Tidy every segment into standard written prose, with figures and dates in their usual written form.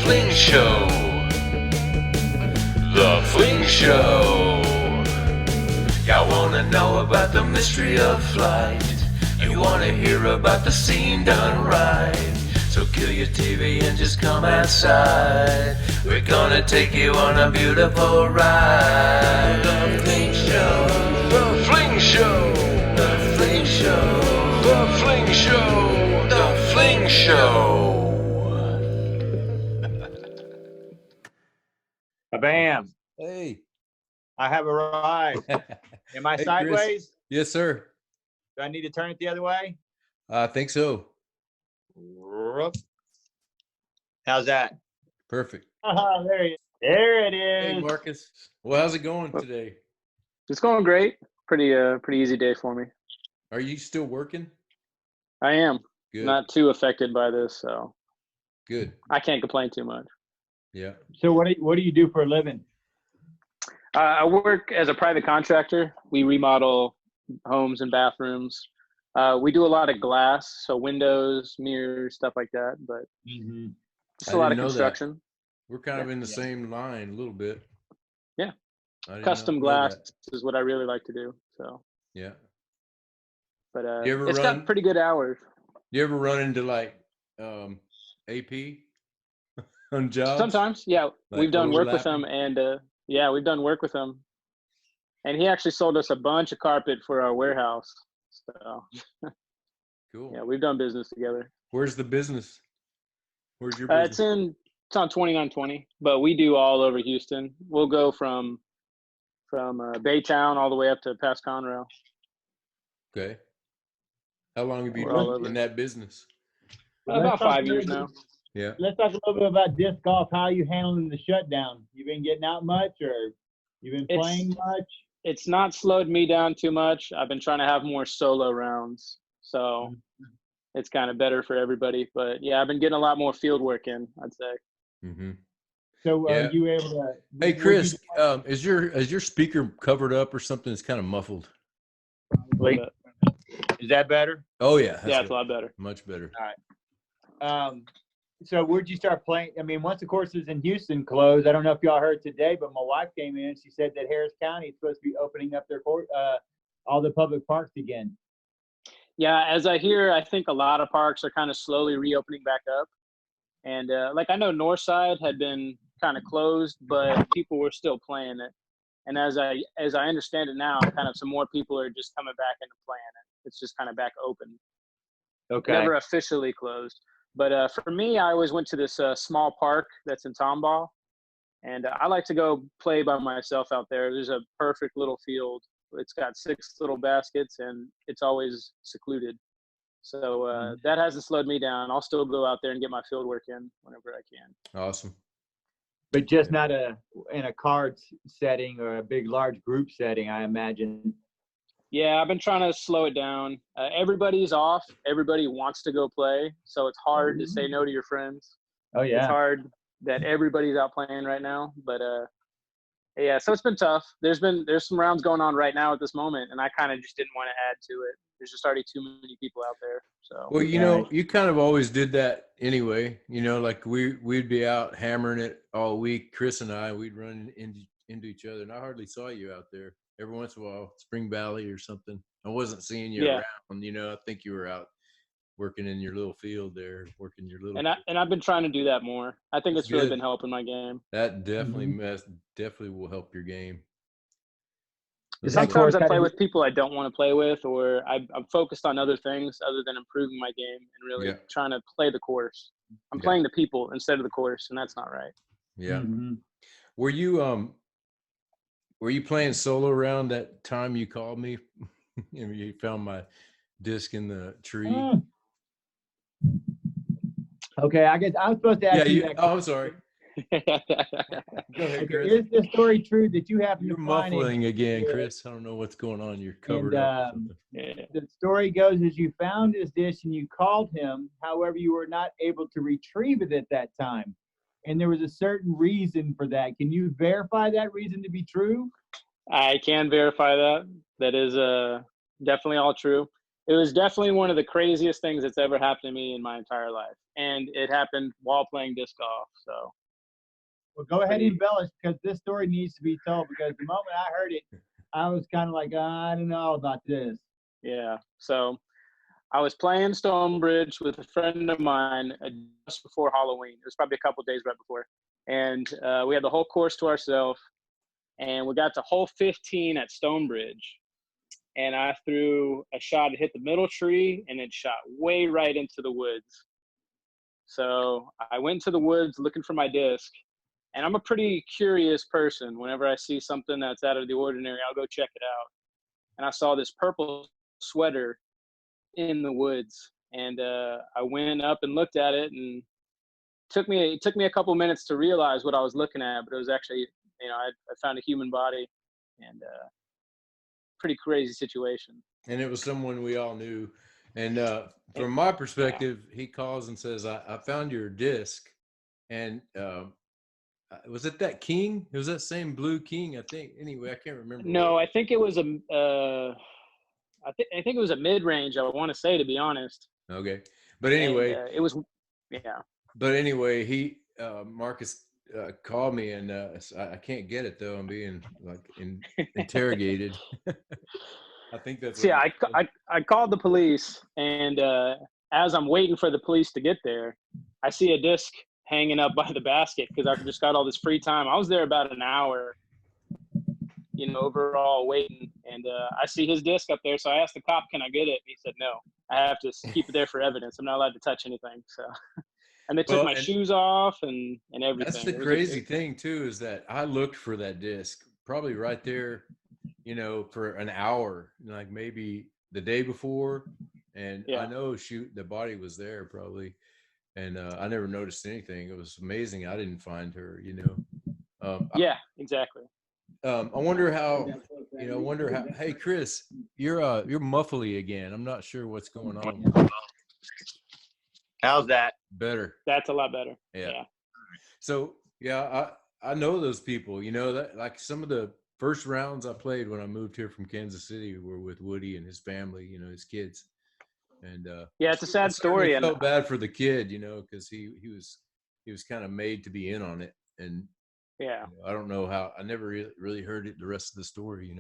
Fling Show. The Fling Show. Y'all wanna know about the mystery of flight. You wanna hear about the scene done right. So kill your TV and just come outside. We're gonna take you on a beautiful ride. The Fling Show. The Fling Show. The Fling Show. The Fling Show. The Fling Show. Bam. Hey. I have arrived. Am I Hey, sideways? Chris. Yes, sir. Do I need to turn it the other way? I think so. How's that? Perfect. There it is. Hey, Marcus. Well, how's it going today? It's going great. Pretty easy day for me. Are you still working? I am. Good. Not too affected by this, so Good. I can't complain too much. Yeah. So what do you do for a living? I work as a private contractor. We remodel homes and bathrooms. We do a lot of glass, so windows, mirrors, stuff like that. But just I a lot of didn't know that. construction. We're kind of in the same line a little bit. Yeah. I did Custom not know glass that. is what I really like to do. So, Yeah. but You ever it's got pretty good hours. You ever run into like AP on jobs? Sometimes, yeah. Like We've done work with overlapping? him, and we've done work with him. And he actually sold us a bunch of carpet for our warehouse. So, Cool. yeah, we've done business together. Where's the business? Where's your business? It's on 2920, but we do all over Houston. We'll go from Baytown all the way up to past Conroe. Okay. How long have you We're all been over. in that business? About 5 years now. Yeah. Let's talk a little bit about disc golf. How are you handling the shutdown? You been getting out much, or you been playing much? It's not slowed me down too much. I've been trying to have more solo rounds, so it's kind of better for everybody. But yeah, I've been getting a lot more field work in, I'd say. Mm-hmm. So Yeah. are you able to? Hey, Chris, is your speaker covered up or something? It's kind of muffled. Is that better? Oh yeah. Yeah, it's a lot better. Much better. All right. So where'd you start playing? I mean, once the courses in Houston closed, I don't know if y'all heard today, but my wife came in and she said that Harris County is supposed to be opening up their court, all the public parks again. Yeah, as I hear, I think a lot of parks are kind of slowly reopening back up. And like I know Northside had been kind of closed, but people were still playing it. And as I understand it now, kind of some more people are just coming back into playing it. It's just kind of back open. Okay. Never officially closed. But for me, I always went to this small park that's in Tomball. And I like to go play by myself out there. There's a perfect little field. It's got 6 little baskets, and it's always secluded. So that hasn't slowed me down. I'll still go out there and get my field work in whenever I can. Awesome. But just not in a card setting or a big, large group setting, I imagine. Yeah, I've been trying to slow it down. Everybody's off. Everybody wants to go play. So it's hard to say no to your friends. Oh, yeah. It's hard that everybody's out playing right now. But, yeah, so it's been tough. There's some rounds going on right now at this moment, and I kind of just didn't want to add to it. There's just already too many people out there. So Well, you know, you kind of always did that anyway. You know, like we'd be out hammering it all week. Chris and we'd run into each other, and I hardly saw you out there. Every once in a while, Spring Valley or something. I wasn't seeing you around. You know, I think you were out working in your little field there, working your little. And I've been trying to do that more. I think it's really been helping my game. That definitely will help your game. Sometimes I play with people I don't want to play with, or I'm focused on other things other than improving my game and really trying to play the course. I'm playing the people instead of the course, and that's not right. Yeah. Mm-hmm. Were you playing solo around that time you called me? You found my disc in the tree. Okay, I guess I was supposed to ask you that. Oh, I'm sorry. Go ahead, Chris. Is the story true that you happen You're to find muffling again, Chris? I don't know what's going on. You're covered up. The story goes as you found his dish and you called him. However, you were not able to retrieve it at that time. And there was a certain reason for that. Can you verify that reason to be true? I can verify that. That is definitely all true. It was definitely one of the craziest things that's ever happened to me in my entire life. And it happened while playing disc golf. So, Well, go ahead and embellish, because this story needs to be told, because the moment I heard it, I was kind of like, I don't know about this. yeah. So I was playing Stonebridge with a friend of mine just before Halloween. It was probably a couple days right before. And we had the whole course to ourselves. And we got to hole 15 at Stonebridge. And I threw a shot, it hit the middle tree, and it shot way right into the woods. So I went to the woods looking for my disc. And I'm a pretty curious person. Whenever I see something that's out of the ordinary, I'll go check it out. And I saw this purple sweater in the woods. And I went up and looked at it, and it took me a couple minutes to realize what I was looking at, but it was actually, I found a human body, and pretty crazy situation. And it was someone we all knew. And from my perspective, he calls and says, I found your disc. And was it that king? It was that same blue king, I think. Anyway, I can't remember. No, I think it was I think it was a mid-range, I want to say, to be honest. Okay. But anyway. And, it was, yeah. But anyway, Marcus called me, and I can't get it, though. I'm being interrogated. I think that's. So, yeah, I called the police, and as I'm waiting for the police to get there, I see a disc hanging up by the basket, because I just got all this free time. I was there about an hour, overall waiting, and I see his disc up there. So I asked the cop, "Can I get it?" And he said, "No, I have to keep it there for evidence. I'm not allowed to touch anything." So, and they took my shoes off and everything. That's the crazy thing too, is that I looked for that disc probably right there, for an hour, like maybe the day before, and I know the body was there probably, and I never noticed anything. It was amazing. I didn't find her, yeah, exactly. I wonder how, hey, Chris, you're muffly again. I'm not sure what's going on. How's that? Better. That's a lot better. Yeah. So, yeah, I know those people, that like some of the first rounds I played when I moved here from Kansas City were with Woody and his family, his kids. And yeah, it's a sad story. I felt bad for the kid, because he was kind of made to be in on it. And yeah, I don't know how. I never really heard the rest of the story.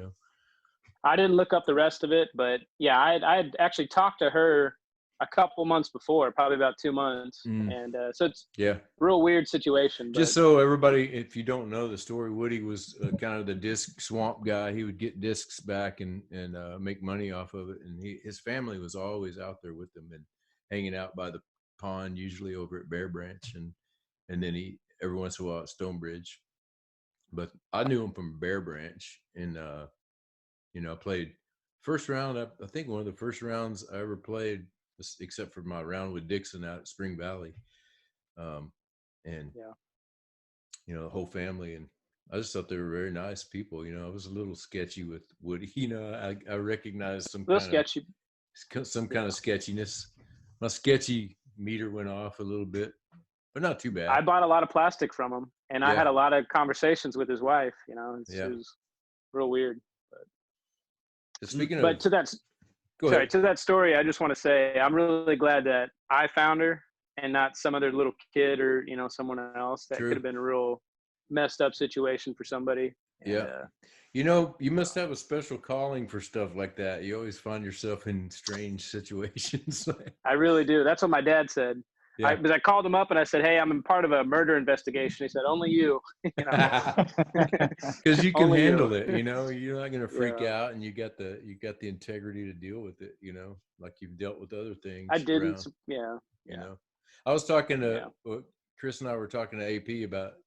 I didn't look up the rest of it, but yeah, I had actually talked to her a couple months before, probably about 2 months, and so it's a real weird situation. Just so everybody, if you don't know the story, Woody was kind of the disc swamp guy. He would get discs back and make money off of it, and his family was always out there with him and hanging out by the pond, usually over at Bear Branch, and then he every once in a while at Stonebridge. But I knew him from Bear Branch, and I played first round. I think one of the first rounds I ever played, except for my round with Dixon out at Spring Valley, and the whole family, and I just thought they were very nice people. I was a little sketchy with Woody. I recognized some kind of sketchiness. My sketchy meter went off a little bit, but not too bad. I bought a lot of plastic from him, and I had a lot of conversations with his wife. It was real weird. But speaking of, to that story, I just want to say I'm really glad that I found her and not some other little kid or someone else. That could have been a real messed up situation for somebody. Yeah. You must have a special calling for stuff like that. You always find yourself in strange situations. I really do. That's what my dad said. Yeah. I called him up and I said, "Hey, I'm part of a murder investigation." He said, "Only you." Because you can handle it. You're not going to freak out, and you got the integrity to deal with it. Like you've dealt with other things. I didn't. Yeah. I was talking to Chris, and I were talking to AP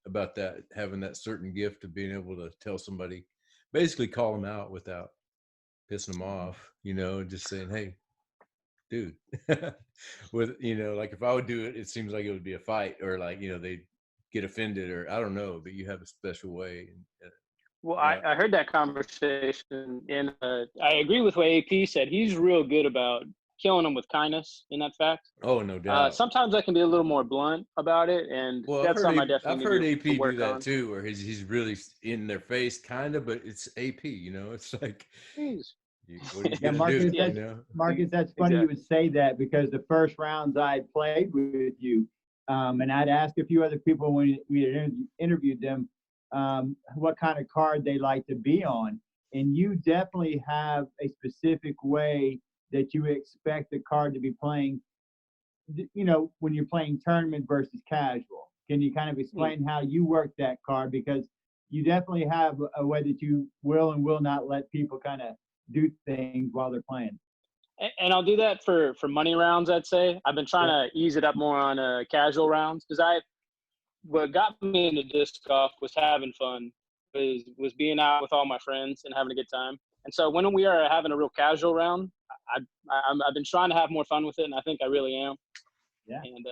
about that, having that certain gift of being able to tell somebody, basically call them out without pissing them off. Just saying, "Hey, dude," with like if I would do it, it seems like it would be a fight, or like they'd get offended, or I don't know, but you have a special way. Well, I heard that conversation, and I agree with what AP said. He's real good about killing them with kindness in that fact. Oh, no doubt. Sometimes I can be a little more blunt about it, and that's something I definitely I've heard AP do that on. too, where he's really in their face, kind of, but it's AP. It's like, Jeez. What are you Yeah, gonna Marcus, do? that's, You know? Marcus, that's funny you would say that because the first rounds I played with you, and I'd ask a few other people when we had interviewed them what kind of card they like to be on. And you definitely have a specific way that you expect the card to be playing, you know, when you're playing tournament versus casual. Can you kind of explain how you work that card? Because you definitely have a way that you will and will not let people kind of do things while they're playing. And I'll do that for money rounds. I'd say I've been trying to ease it up more on casual rounds because what got me into disc golf was having fun, was being out with all my friends and having a good time. And so when we are having a real casual round, I've been trying to have more fun with it, and I think I really am. Yeah. And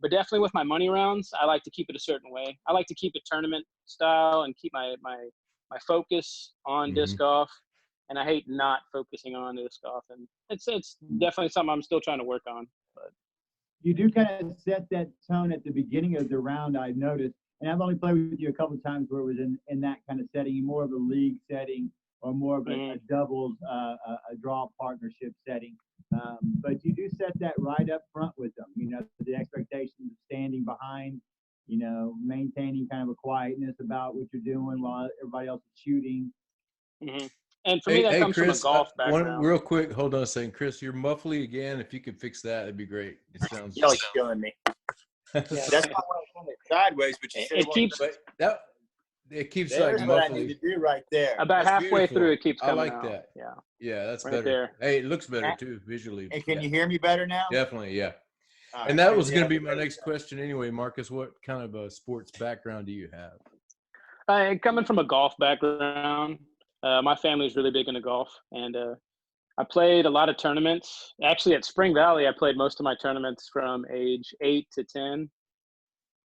but definitely with my money rounds, I like to keep it a certain way. I like to keep it tournament style and keep my focus on disc golf. And I hate not focusing on disc golf. And it's definitely something I'm still trying to work on. But you do kind of set that tone at the beginning of the round, I've noticed. And I've only played with you a couple of times where it was in that kind of setting, more of a league setting or more of a doubles, a draw partnership setting. But you do set that right up front with them, you know, the expectations of standing behind, you know, maintaining kind of a quietness about what you're doing while everybody else is shooting. And for me, that comes Chris, from a golf background. One real quick, hold on a second. Chris, you're muffly again. If you could fix that, it'd be great. It sounds Y'all are killing me. That's not what I wanted sideways, but you said it keeps it keeps there's like what muffly. I need to do right there. About That's halfway beautiful. through, it keeps I coming like out. that. Yeah, that's Right better. there. Hey, it looks better too visually. And can you hear me better now? Definitely, yeah. All And right. that was going to be my next question anyway, Marcus. What kind of a sports background do you have? Coming from a golf background, my family is really big into golf, and I played a lot of tournaments. Actually, at Spring Valley, I played most of my tournaments from age 8 to 10.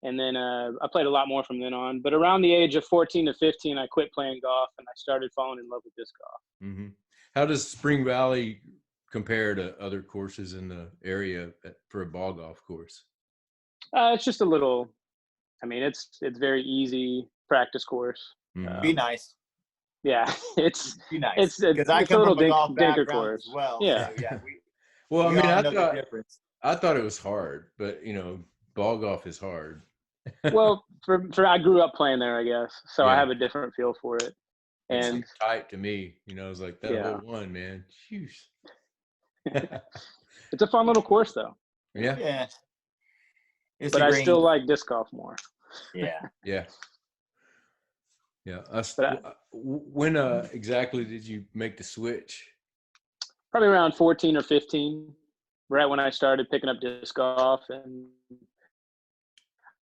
And then I played a lot more from then on. But around the age of 14 to 15, I quit playing golf, and I started falling in love with disc golf. Mm-hmm. How does Spring Valley compare to other courses in the area for a ball golf course? It's just a little, I mean, it's very easy practice course. Mm-hmm. Be nice. Yeah, it's Be nice. It's I come a little from a golf dinker background course. as well. Yeah. So, yeah. Well, I we mean, all know the difference. I thought it was hard, but you know, ball golf is hard. Well, for I grew up playing there, I guess, so I have a different feel for it. It And seemed tight to me, you know, it was like that whole one, man. Jeez. It's a fun little course, though. Yeah. Yeah. But I still like disc golf more. Yeah. Yeah. Yeah. When exactly did you make the switch? Probably around 14 or 15, right when I started picking up disc golf, and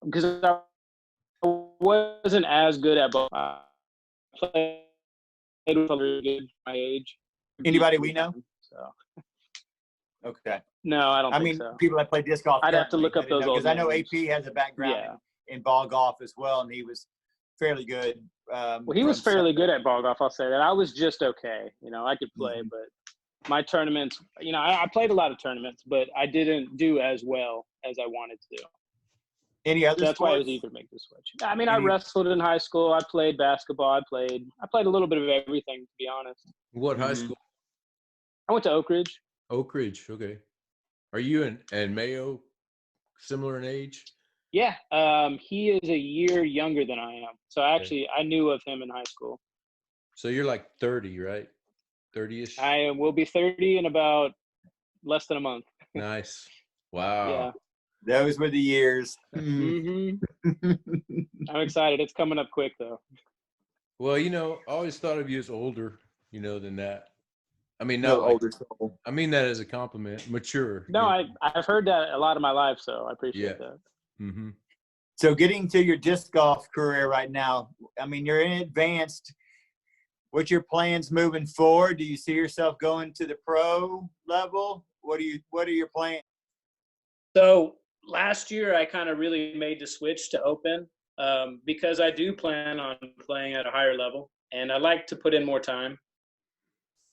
because I wasn't as good at both. I played with really good my age. Anybody we know? So. Okay. No, I don't I think mean, so. people that play disc golf. I'd have to look up those old because I know names. AP has a background in ball golf as well, and he was fairly good. Well, he was fairly good at ball golf. I'll say that. I was just okay. You know, I could play, but my tournaments. You know, I played a lot of tournaments, but I didn't do as well as I wanted to do. Any other That's why I sports? was eager to make the switch. I mean, I wrestled in high school. I played basketball. I played a little bit of everything, to be honest. What high school? I went to Oak Ridge. Oak Ridge. Okay. Are you and Mayo similar in age? Yeah. He is a year younger than I am. So actually, I knew of him in high school. So you're like 30, right? 30-ish? I will be 30 in about less than a month. Nice. Wow. Yeah. Those were the years. I'm excited. It's coming up quick, though. Well, you know, I always thought of you as older, you know, than that. I mean, No older soul. I mean that as a compliment. Mature. No, I've heard that a lot of my life, so I appreciate that. Mm-hmm. So getting to your disc golf career right now, I mean, you're in advanced. What's your plans moving forward? Do you see yourself going to the pro level? What are your plans? So last year, I kind of really made the switch to open because I do plan on playing at a higher level, and I like to put in more time.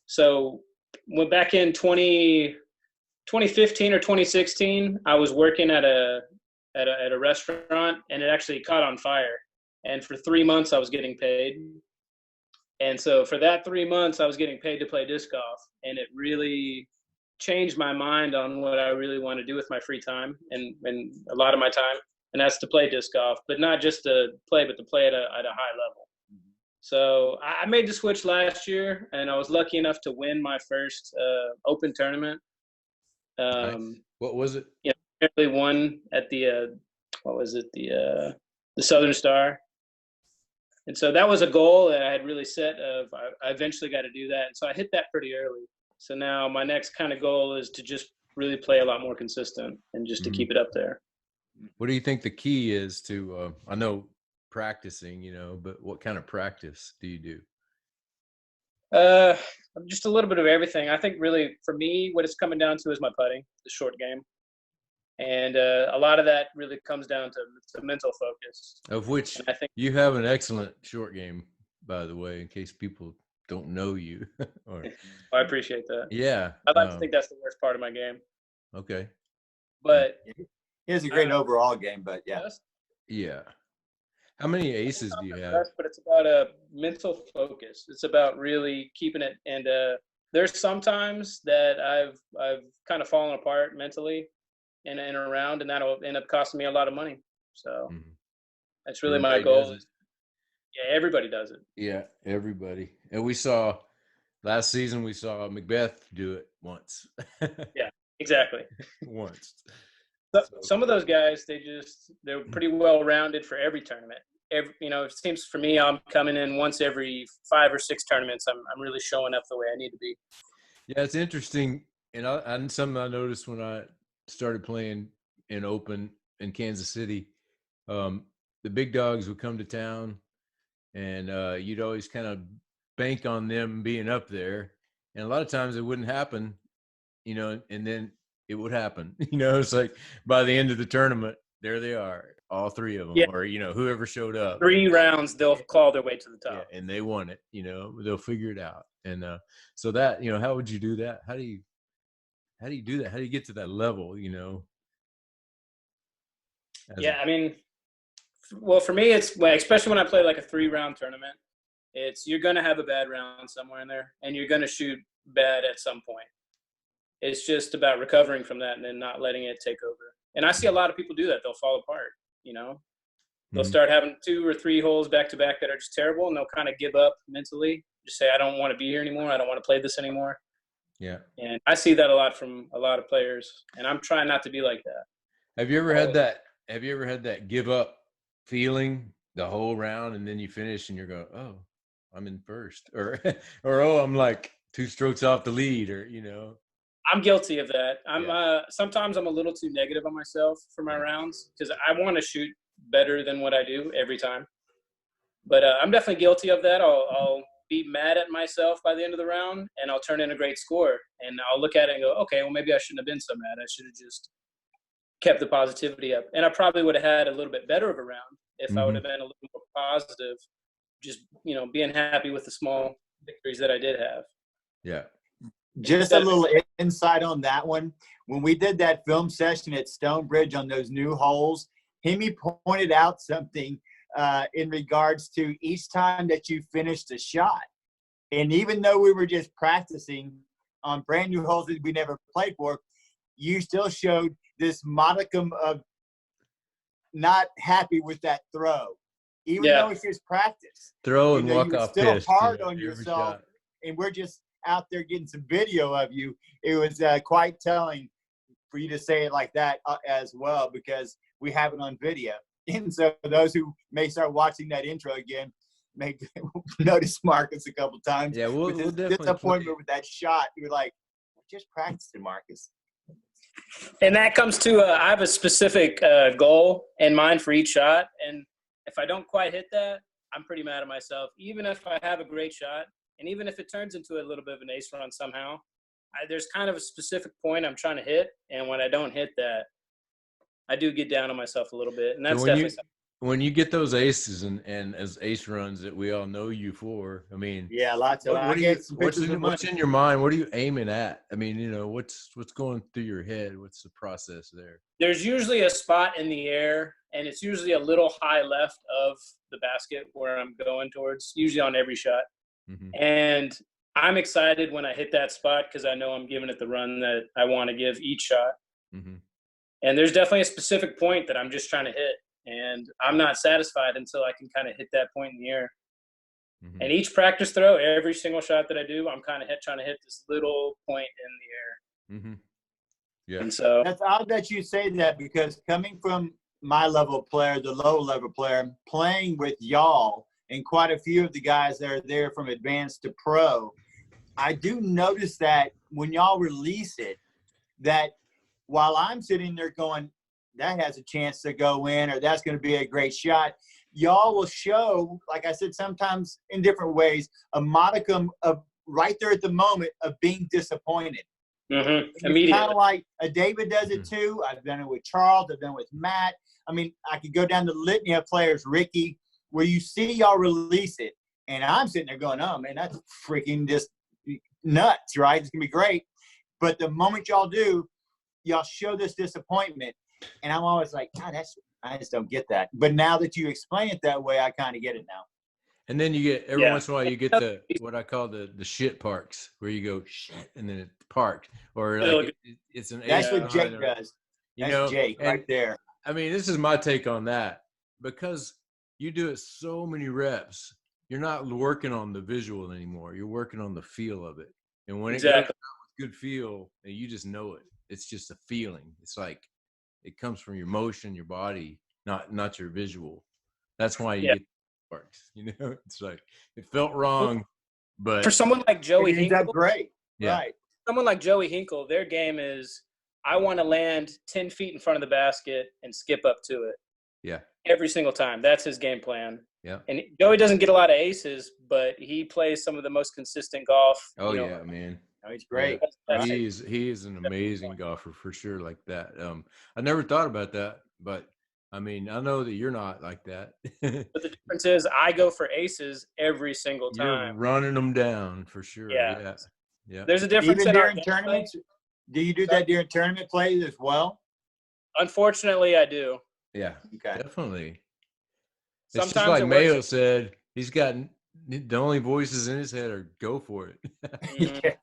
So when back in 2015 or 2016, I was working at a restaurant, and it actually caught on fire. And for 3 months, I was getting paid. And so for that 3 months, I was getting paid to play disc golf, and it really changed my mind on what I really want to do with my free time and a lot of my time, and that's to play disc golf, but not just to play, but to play at a high level. So I made the switch last year, and I was lucky enough to win my first open tournament. Nice. What was it? You know, really won at the what was it, the Southern Star. And so that was a goal that I had really set of I eventually got to do that. And so I hit that pretty early. So now my next kind of goal is to just really play a lot more consistent and just to keep it up there. What do you think the key is to, I know practicing, you know, but what kind of practice do you do? Just a little bit of everything. I think really for me, what it's coming down to is my putting, the short game. And a lot of that really comes down to mental focus. Of which I think you have an excellent short game, by the way, in case people don't know you. Or, I appreciate that. yeah. I'd like to think that's the worst part of my game. Okay. But He has a great overall game, but yeah. Yeah. How many aces do you have? But it's about a mental focus. It's about really keeping it. And there's sometimes that I've kind of fallen apart mentally in a round, and that'll end up costing me a lot of money. So that's really my goal. Yeah, everybody does it. Yeah, everybody. And we saw last season, we saw Macbeth do it once. Yeah, exactly. Once. Some of those guys, they're pretty well rounded for every tournament. It seems for me, I'm coming in once every 5 or 6 tournaments. I'm really showing up the way I need to be. Yeah, it's interesting, and something I noticed when I started playing in Open in Kansas City. The big dogs would come to town, and you'd always kind of bank on them being up there, and a lot of times it wouldn't happen, you know, and then it would happen. You know, it's like by the end of the tournament, there they are, all 3 of them, yeah. Or, you know, whoever showed up. 3 rounds, they'll claw their way to the top. Yeah, and they won it, you know, they'll figure it out. And so that, you know, how would you do that? How do you do that? How do you get to that level, you know? Yeah, I mean, well, for me, it's especially when I play like a 3-round tournament, you're going to have a bad round somewhere in there, and you're going to shoot bad at some point. It's just about recovering from that and then not letting it take over. And I see a lot of people do that. They'll fall apart, you know. They'll start having 2 or 3 holes back to back that are just terrible, and they'll kind of give up mentally. Just say, I don't want to be here anymore. I don't want to play this anymore. Yeah. And I see that a lot from a lot of players, and I'm trying not to be like that. Have you ever had that? Have you ever had that give up feeling the whole round, and then you finish and you're going, oh, I'm in first, or oh, I'm like 2 strokes off the lead, or, you know? I'm guilty of that. Sometimes I'm a little too negative on myself for my rounds because I want to shoot better than what I do every time. But I'm definitely guilty of that. I'll be mad at myself by the end of the round, and I'll turn in a great score. And I'll look at it and go, okay, well, maybe I shouldn't have been so mad. I should have just kept the positivity up. And I probably would have had a little bit better of a round if I would have been a little more positive, just, you know, being happy with the small victories that I did have. Yeah. Just a little insight on that one. When we did that film session at Stonebridge on those new holes, Hemi pointed out something in regards to each time that you finished a shot. And even though we were just practicing on brand new holes that we never played for, you still showed this modicum of not happy with that throw. Even though it's just practice. Throw and walk off still pissed, hard on yourself. And we're just out there getting some video of you. It was quite telling for you to say it like that as well, because we have it on video. And so those who may start watching that intro again may notice Marcus a couple times. Yeah, we'll definitely disappointment with that shot. You're like, just practicing, Marcus. And that comes to I have a specific goal in mind for each shot, and if I don't quite hit that, I'm pretty mad at myself. Even if I have a great shot, and even if it turns into a little bit of an ace run somehow, there's kind of a specific point I'm trying to hit, and when I don't hit that, I do get down on myself a little bit, and that's definitely something. When you get those aces and as ace runs that we all know you for, I mean, yeah, lots of. What's in your mind? What are you aiming at? I mean, you know, what's going through your head? What's the process there? There's usually a spot in the air, and it's usually a little high left of the basket where I'm going towards. Usually on every shot, Mm-hmm. And I'm excited when I hit that spot because I know I'm giving it the run that I want to give each shot. Mm-hmm. And there's definitely a specific point that I'm just trying to hit. And I'm not satisfied until I can kind of hit that point in the air. Mm-hmm. And each practice throw, every single shot that I do, I'm kind of trying to hit this little point in the air. Mm-hmm. Yeah. And so That's odd that you say that, because coming from my level player, the low level player, playing with y'all and quite a few of the guys that are there from advanced to pro, I do notice that when y'all release it, that while I'm sitting there going, that has a chance to go in, or that's going to be a great shot, y'all will show, like I said, sometimes in different ways, a modicum of right there at the moment of being disappointed. immediately. Kind of like David does it too. I've done it with Charles. I've done it with Matt. I mean, I could go down the litany of players, Ricky, where you see y'all release it, and I'm sitting there going, "Oh man, that's freaking just nuts, right? It's gonna be great." But the moment y'all do, y'all show this disappointment, and I'm always like, "God, I just don't get that." But now that you explain it that way, I kind of get it now. And then you get every once in a while you get the what I call the shit parks, where you go shit and then it's parked, or like it's an That's ace what Jake behind, does. you That's know, Jake and right there. I mean, this is my take on that, because you do it so many reps, you're not working on the visual anymore. You're working on the feel of it. And when it goes out with good feel, and you just know it, it's just a feeling. It's like it comes from your motion, your body, not your visual. That's why you get parks. You know, it's like it felt wrong, but For someone like Joey It ends up Hinkle, great. Yeah. Right. someone like Joey Hinkle, their game is I want to land 10 feet in front of the basket and skip up to it yeah, every single time. That's his game plan. yeah. And Joey doesn't get a lot of aces, but he plays some of the most consistent golf. Oh yeah, man. Oh, he's great. Yeah. Right. He is an amazing golfer for sure, like that. I never thought about that, but I mean, I know that you're not like that. But the difference is I go for aces every single You're time. running them down for sure. Yeah. Yeah. Yeah. There's a difference Even in our during gameplay. tournaments, do you do that during tournament plays as well? Unfortunately, I do. Yeah. Okay. Definitely. It's Sometimes just like it Mayo works. said, he's got the only voices in his head are go for it. Mhm. Yeah.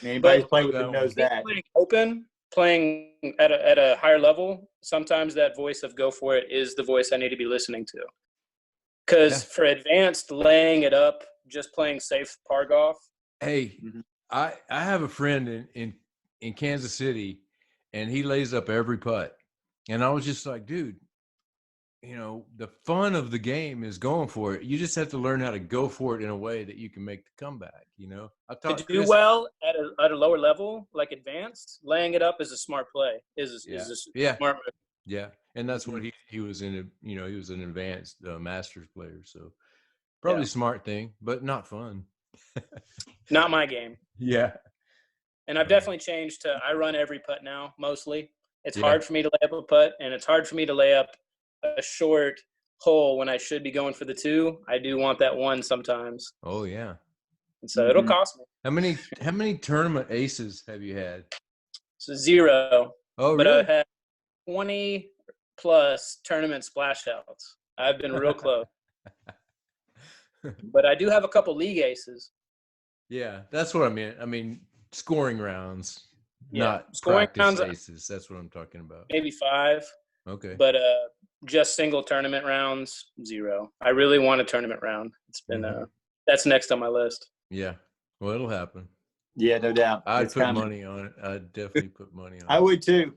Anybody But- played with him knows that. Playing open, playing at a higher level, sometimes that voice of go for it is the voice I need to be listening to. Because for advanced, laying it up, just playing safe par golf. Hey, I have a friend in Kansas City, and he lays up every putt. And I was just like, dude, you know, the fun of the game is going for it. You just have to learn how to go for it in a way that you can make the comeback, you know? I To taught do Chris, well at a lower level, like advanced, laying it up is a smart play. Is a smart move. Yeah. And that's what he was in, he was an advanced Masters player. So probably smart thing, but not fun. Not my game. Yeah. And I've definitely changed to I run every putt now, mostly. It's hard for me to lay up a putt, and it's hard for me to lay up a short hole when I should be going for the 2. I do want that 1 sometimes. Oh yeah. And so it'll cost me. How many tournament aces have you had? So 0. Oh, but really? I've had 20 plus tournament splash outs. I've been real close. But I do have a couple league aces. Yeah, that's what I meant. I mean, scoring rounds, not scoring practice rounds, aces. That's what I'm talking about. Maybe 5. Okay. But just single tournament rounds, 0. I really want a tournament round. It's been that's next on my list. Yeah. Well, it'll happen. Yeah, no doubt. I'd It's put coming. money on it. I'd definitely put money on it. I would too.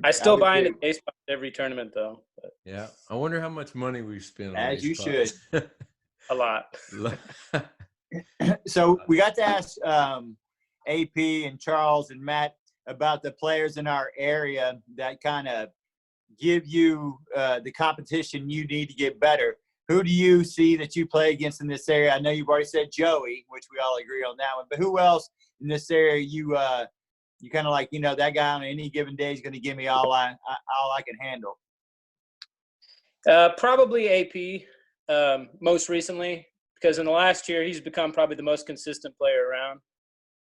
I still would buy into too. the ace box every tournament though. But Yeah. I wonder how much money we've spent on As ace you pots. a lot. So we got to ask AP and Charles and Matt about the players in our area that kind of give you the competition you need to get better. Who do you see that you play against in this area? I know you've already said Joey, which we all agree on that one. But who else in this area you kind of like, that guy on any given day is going to give me all I can handle? Probably AP most recently, because in the last year he's become probably the most consistent player around.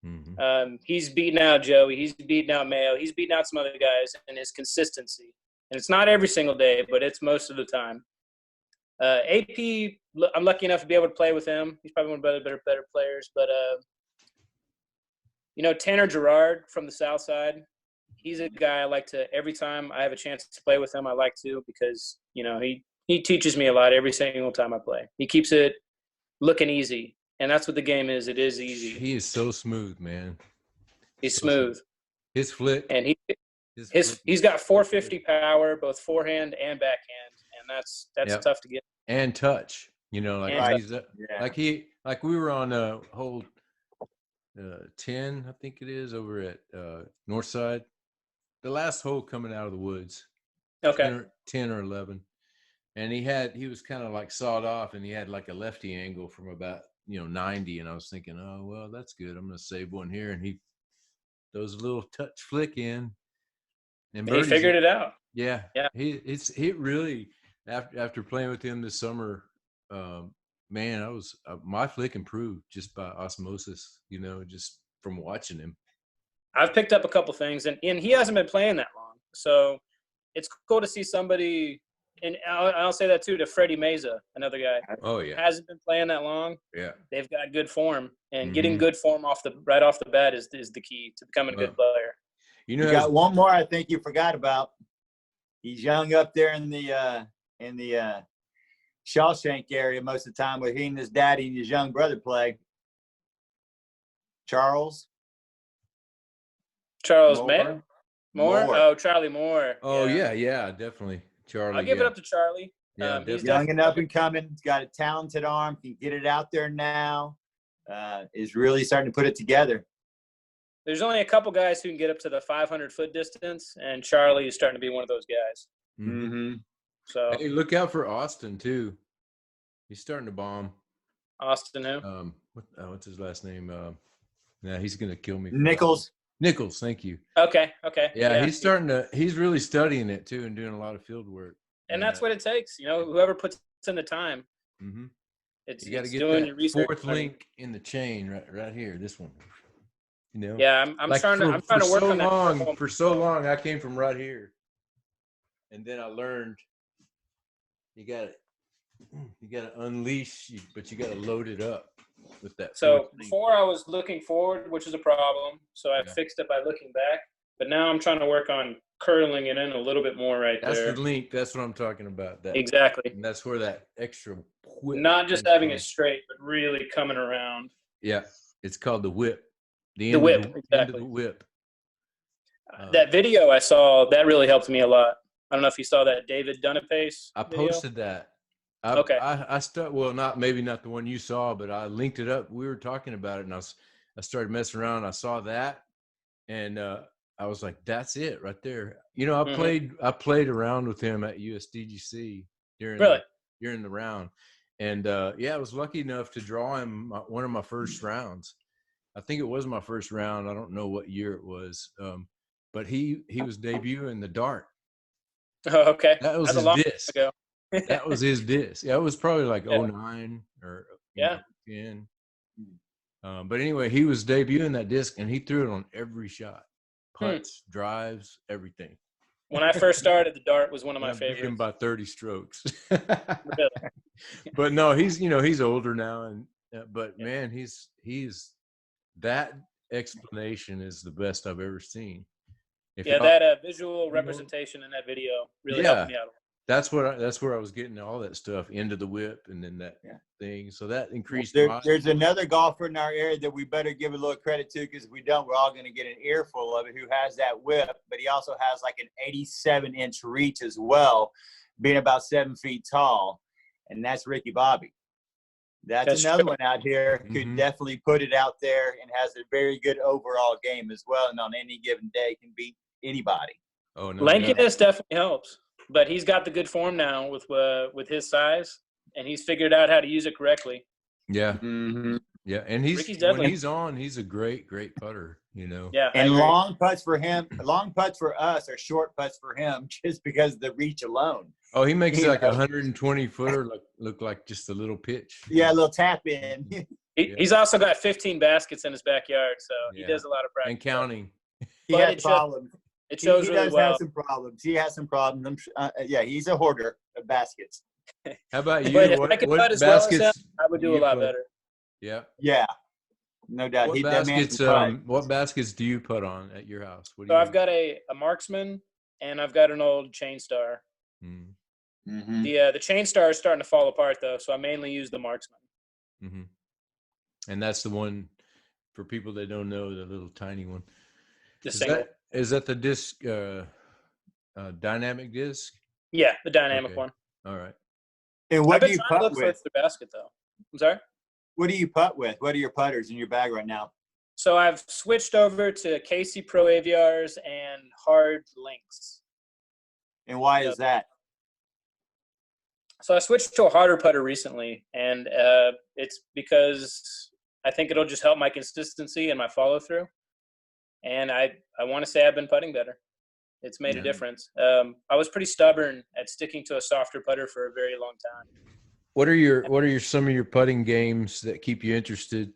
Mm-hmm. He's beaten out Joey. He's beaten out Mayo. He's beaten out some other guys in his consistency. And it's not every single day, but it's most of the time. AP, I'm lucky enough to be able to play with him. He's probably one of the better players. But, Tanner Gerard from the South Side, he's a guy I like to – every time I have a chance to play with him, I like to because, he teaches me a lot every single time I play. He keeps it looking easy, and that's what the game is. It is easy. He is so smooth, man. He's So smooth. His flick. And flick he's got 450 power, both forehand and backhand, and that's Yep. tough to get. And touch. And He's like we were on hole 10, I think it is, over at Northside. The last hole coming out of the woods. Okay. 10 or 11. And he was kind of like sawed off, and he had like a lefty angle from about 90, and I was thinking, oh well, that's good, I'm gonna save one here, and he throws a little touch flick in, and he figured it out. Yeah. He really, after playing with him this summer, man, I was my flick improved just by osmosis, just from watching him. I've picked up a couple things, and he hasn't been playing that long, so it's cool to see somebody. And I'll say that too to Freddie Meza, another guy. Oh yeah, hasn't been playing that long. Yeah, they've got good form, and getting good form right off the bat is the key to becoming a good player. You got one more I think you forgot about. He's young up there in the Shawshank area most of the time, where he and his daddy and his young brother play. Charles Moore? Moore. Oh, Charlie Moore. Oh yeah, definitely. Charlie. I'll give it up to Charlie. He's young and up and coming. He's got a talented arm. Can get it out there now. Is really starting to put it together. There's only a couple guys who can get up to the 500-foot distance, and Charlie is starting to be one of those guys. Mm-hmm. So hey, look out for Austin too. He's starting to bomb. Austin who? What's his last name? He's gonna kill me. Nichols, thank you. Okay. Yeah, he's really studying it too and doing a lot of field work. And that's what it takes. Whoever puts in the time. Mm-hmm. You got to get doing that your research. fourth link in the chain right here. This one. Yeah, I'm trying to work on that. For so long, I came from right here, and then I learned you got to unleash, but you got to load it up with that. So before I was looking forward, which is a problem. So I fixed it by looking back. But now I'm trying to work on curling it in a little bit more there. That's the link. That's what I'm talking about. Exactly. And that's where that extra whip. Not just having it straight, but really coming around. Yeah. It's called the whip. The whip, exactly. End of the whip. That video I saw, that really helped me a lot. I don't know if you saw that David Dunapace I video. posted that. Okay. Maybe not the one you saw, but I linked it up. We were talking about it, and I started messing around. I saw that, and I was like, "That's it right there." I played around with him at USDGC during the round, and I was lucky enough to draw him one of my first rounds. I think it was my first round. I don't know what year it was, but he was debuting the dart. Oh, okay. That was his disc. Ago. That was his disc. Yeah, it was probably like 09 or 10. But anyway, he was debuting that disc, and he threw it on every shot. Putts, drives, everything. When I first started, the dart was one of my favorites. Beat him by 30 strokes. Really? But no, he's older now, and man, he's that explanation is the best I've ever seen. That visual representation in that video really helped me out. That's where I was getting all that stuff into the whip and then that thing. So that increased. There's another golfer in our area that we better give a little credit to, because if we don't, we're all going to get an earful of it, who has that whip, but he also has like an 87-inch reach as well, being about 7 feet tall, and that's Ricky Bobby. That's another one out here who could definitely put it out there and has a very good overall game as well, and on any given day can beat anybody. Oh no, lankiness definitely helps, but he's got the good form now with his size, and he's figured out how to use it correctly. Yeah, yeah, and when he's on, he's a great putter. Yeah, and long putts for him, long putts for us are short putts for him, just because of the reach alone. Oh, he makes like 120 footer look like just a little pitch. Yeah, a little tap in. He's also got 15 baskets in his backyard, so he does a lot of practice. And counting. He has problems. It shows he really does well. have some problems. He has some problems. He's a hoarder of baskets. How about you? But if I could putt as well as him, I would do a lot putt? better. Yeah. Yeah, no doubt. What That man baskets? can putt. What baskets do you put on at your house? What do So you? I've got a marksman, and I've got an old chain star. Mm, Mm-hmm. The chain star is starting to fall apart though, so I mainly use the marksman. mm-hmm. And that's the one for people that don't know, the little tiny one. The single. Is that the disc? Dynamic disc? Yeah, the dynamic Okay. one. All right. And I've what do been you trying to putt look for with? the basket though. I'm sorry. What do you putt with? What are your putters in your bag right now? So I've switched over to Casey Pro Aviars and hard links. And why is that? So I switched to a harder putter recently, and it's because I think it'll just help my consistency and my follow through. And I want to say I've been putting better. It's made a difference. I was pretty stubborn at sticking to a softer putter for a very long time. What are some of your putting games that keep you interested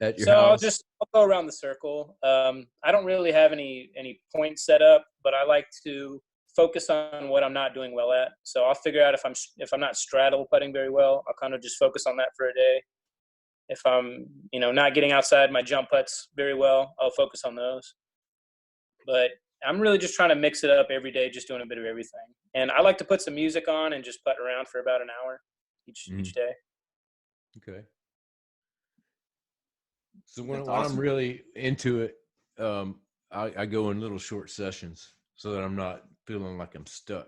at your So house? I'll go around the circle. I don't really have any points set up, but I like to focus on what I'm not doing well at. So I'll figure out if I'm not straddle putting very well, I'll kind of just focus on that for a day. If I'm, not getting outside my jump putts very well, I'll focus on those. But I'm really just trying to mix it up every day, just doing a bit of everything. And I like to put some music on and just putt around for about an hour each day. Okay. So when awesome. I'm really into it, I go in little short sessions so that I'm not feeling like I'm stuck.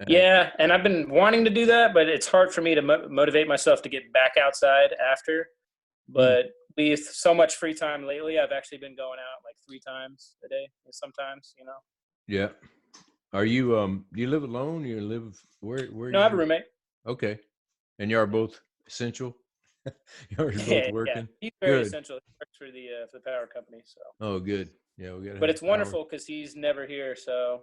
Yeah, and I've been wanting to do that, but it's hard for me to motivate myself to get back outside after. But with so much free time lately, I've actually been going out like 3 times a day sometimes, Yeah. Are you do you live alone? You live where No, I have a roommate. Okay. And you are both essential? You're both Yeah, working? he's very Good. essential. He works for the power company, so. Oh, good. Yeah, we got. But it's wonderful because he's never here, so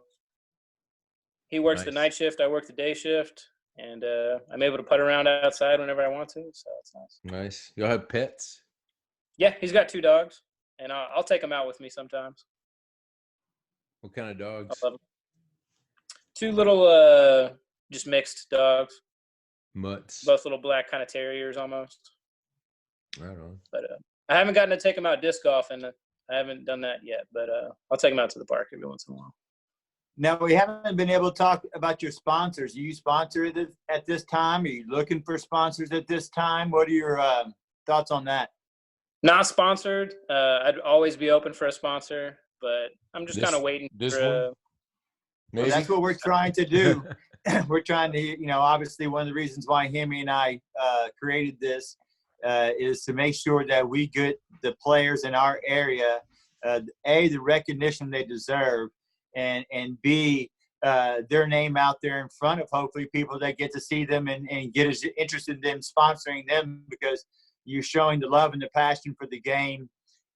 he works the Nice. night shift. I work the day shift, and I'm able to putt around outside whenever I want to. So it's nice. Nice. Y'all have pets? Yeah, he's got 2 dogs, and I'll take them out with me sometimes. What kind of I dogs? love them. 2 little, just mixed dogs, Mutts. both little black kind of terriers almost. Right on. But I haven't gotten to take them out disc golf, and I haven't done that yet. But I'll take them out to the park every once in a while. Now, we haven't been able to talk about your sponsors. Are you sponsored at this time? Are you looking for sponsors at this time? What are your thoughts on that? Not sponsored. I'd always be open for a sponsor, but I'm just kind of waiting this for one? Maybe. Well, that's what we're trying to do. We're trying to, obviously one of the reasons why Hemi and I created this is to make sure that we get the players in our area, A, the recognition they deserve, and B, their name out there in front of hopefully people that get to see them and get as interested in them sponsoring them, because you're showing the love and the passion for the game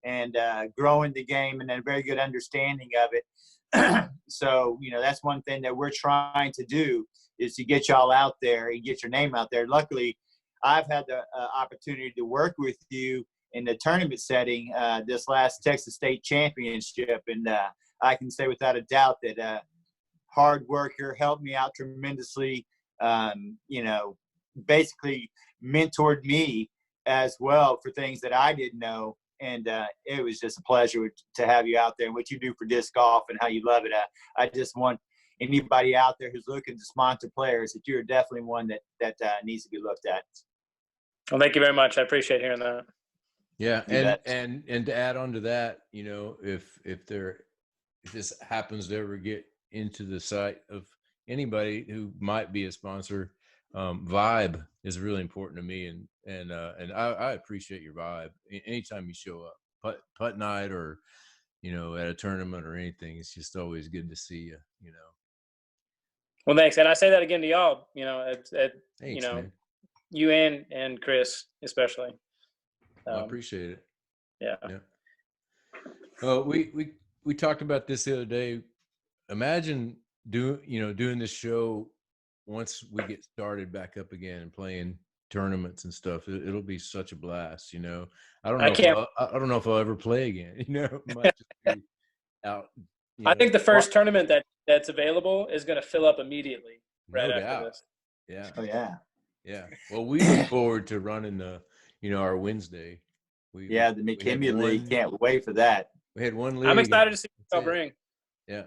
and growing the game and a very good understanding of it. So, that's one thing that we're trying to do is to get y'all out there and get your name out there. Luckily, I've had the opportunity to work with you in the tournament setting this last Texas State Championship. And I can say without a doubt that hard worker helped me out tremendously, basically mentored me as well for things that I didn't know. And it was just a pleasure to have you out there and what you do for disc golf and how you love it. I just want anybody out there who's looking to sponsor players that you're definitely one that needs to be looked at. Well, thank you very much. I appreciate hearing that. Yeah, You bet. and to add on to that, if this happens to ever get into the sight of anybody who might be a sponsor, vibe is really important to me, and I appreciate your vibe. Anytime you show up, putt night or at a tournament or anything, it's just always good to see you. Well, thanks, and I say that again to y'all. Thanks, man. You and Chris especially. I appreciate it. Yeah. Oh, we talked about this the other day. Imagine doing this show once we get started back up again and playing tournaments and stuff. It'll be such a blast. I don't know. I don't know if I'll ever play again. It might just be out. I think the first tournament that's available is going to fill up immediately right after this. Yeah. Oh yeah. Yeah. Well, we look forward to running our Wednesday. Yeah, the We had McKinney League. Can't wait for that. We had one league. I'm excited to see what That's they'll it. bring. Yeah.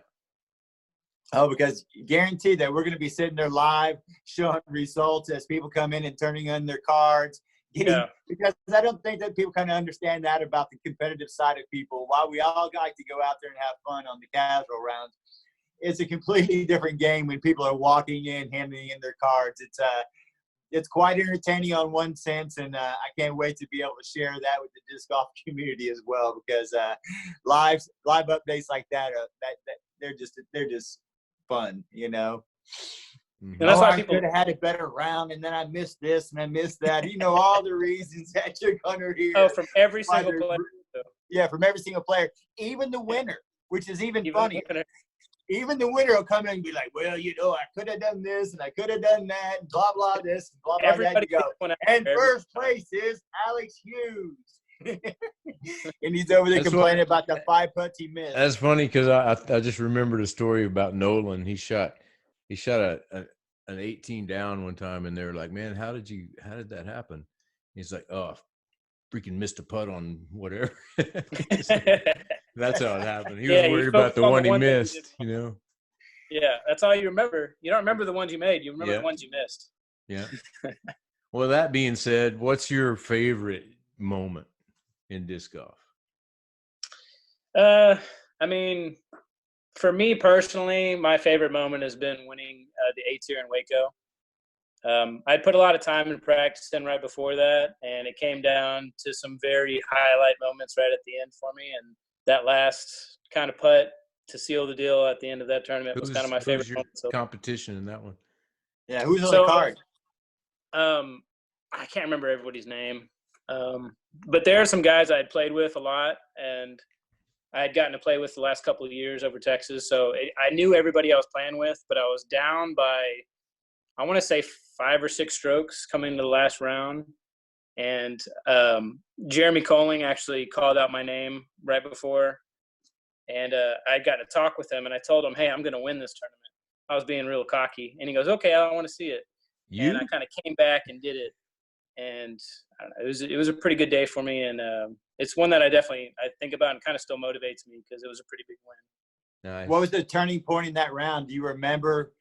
Oh, because guaranteed that we're going to be sitting there live showing results as people come in and turning in their cards. Yeah. Because I don't think that people kind of understand that about the competitive side of people. While we all like to go out there and have fun on the casual rounds, it's a completely different game when people are walking in, handing in their cards. It's quite entertaining on one sense, and I can't wait to be able to share that with the disc golf community as well. Because live updates like that, they're just fun, Mhm. And that's why I people. could have had a better round, and then I missed this and I missed that. All the reasons that you're gonna hear. Oh, from every single player. Yeah, from every single player, even the winner, which is even funnier. The winner. Even the winner will come in and be like, "Well, I could have done this and I could have done that, and blah blah this, and blah blah Everybody that." You go. gets one out And there. first place is Alex Hughes, and he's over there That's complaining about the 5 putts he missed. That's funny because I just remembered a story about Nolan. He shot an 18 down one time, and they were like, "Man, how did that happen?" He's like, "Oh, freaking missed a putt on whatever." That's how it happened. He was worried about the one he missed, Yeah, that's all you remember. You don't remember the ones you made. You remember the ones you missed. Yeah. Well, that being said, what's your favorite moment in disc golf? I mean, for me personally, my favorite moment has been winning the A tier in Waco. I'd put a lot of time in practice in right before that, and it came down to some very highlight moments right at the end for me. And that last kind of putt to seal the deal at the end of that tournament was kind of my favorite your moment. So, competition in that one? Yeah, who's on the card? I can't remember everybody's name, but there are some guys I had played with a lot, and I had gotten to play with the last couple of years over Texas. So I knew everybody I was playing with, but I was down by, I want to say 5 or 6 strokes coming into the last round. And Jeremy Colling actually called out my name right before. And I got to talk with him, and I told him, "Hey, I'm going to win this tournament." I was being real cocky. And he goes, "Okay, I want to see it." And I kind of came back and did it. And I don't know, it was a pretty good day for me. And it's one that I think about and kind of still motivates me because it was a pretty big win. Nice. What was the turning point in that round? Do you remember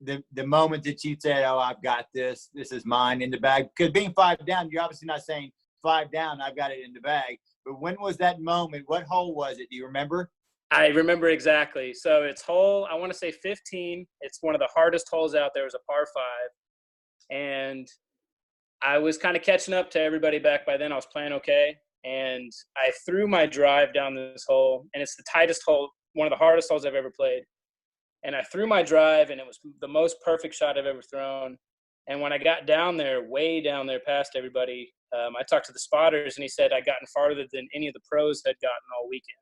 the moment that you said, "Oh, I've got this. This is mine in the bag"? Because being 5 down, you're obviously not saying 5 down, I've got it in the bag. But when was that moment? What hole was it? Do you remember? I remember exactly. So it's hole, I want to say 15. It's one of the hardest holes out there. It was a par 5. And I was kind of catching up to everybody back by then. I was playing okay. And I threw my drive down this hole. And it's the tightest hole, one of the hardest holes I've ever played. And I threw my drive, and it was the most perfect shot I've ever thrown. And when I got down there, way down there past everybody, I talked to the spotters, and he said I'd gotten farther than any of the pros had gotten all weekend,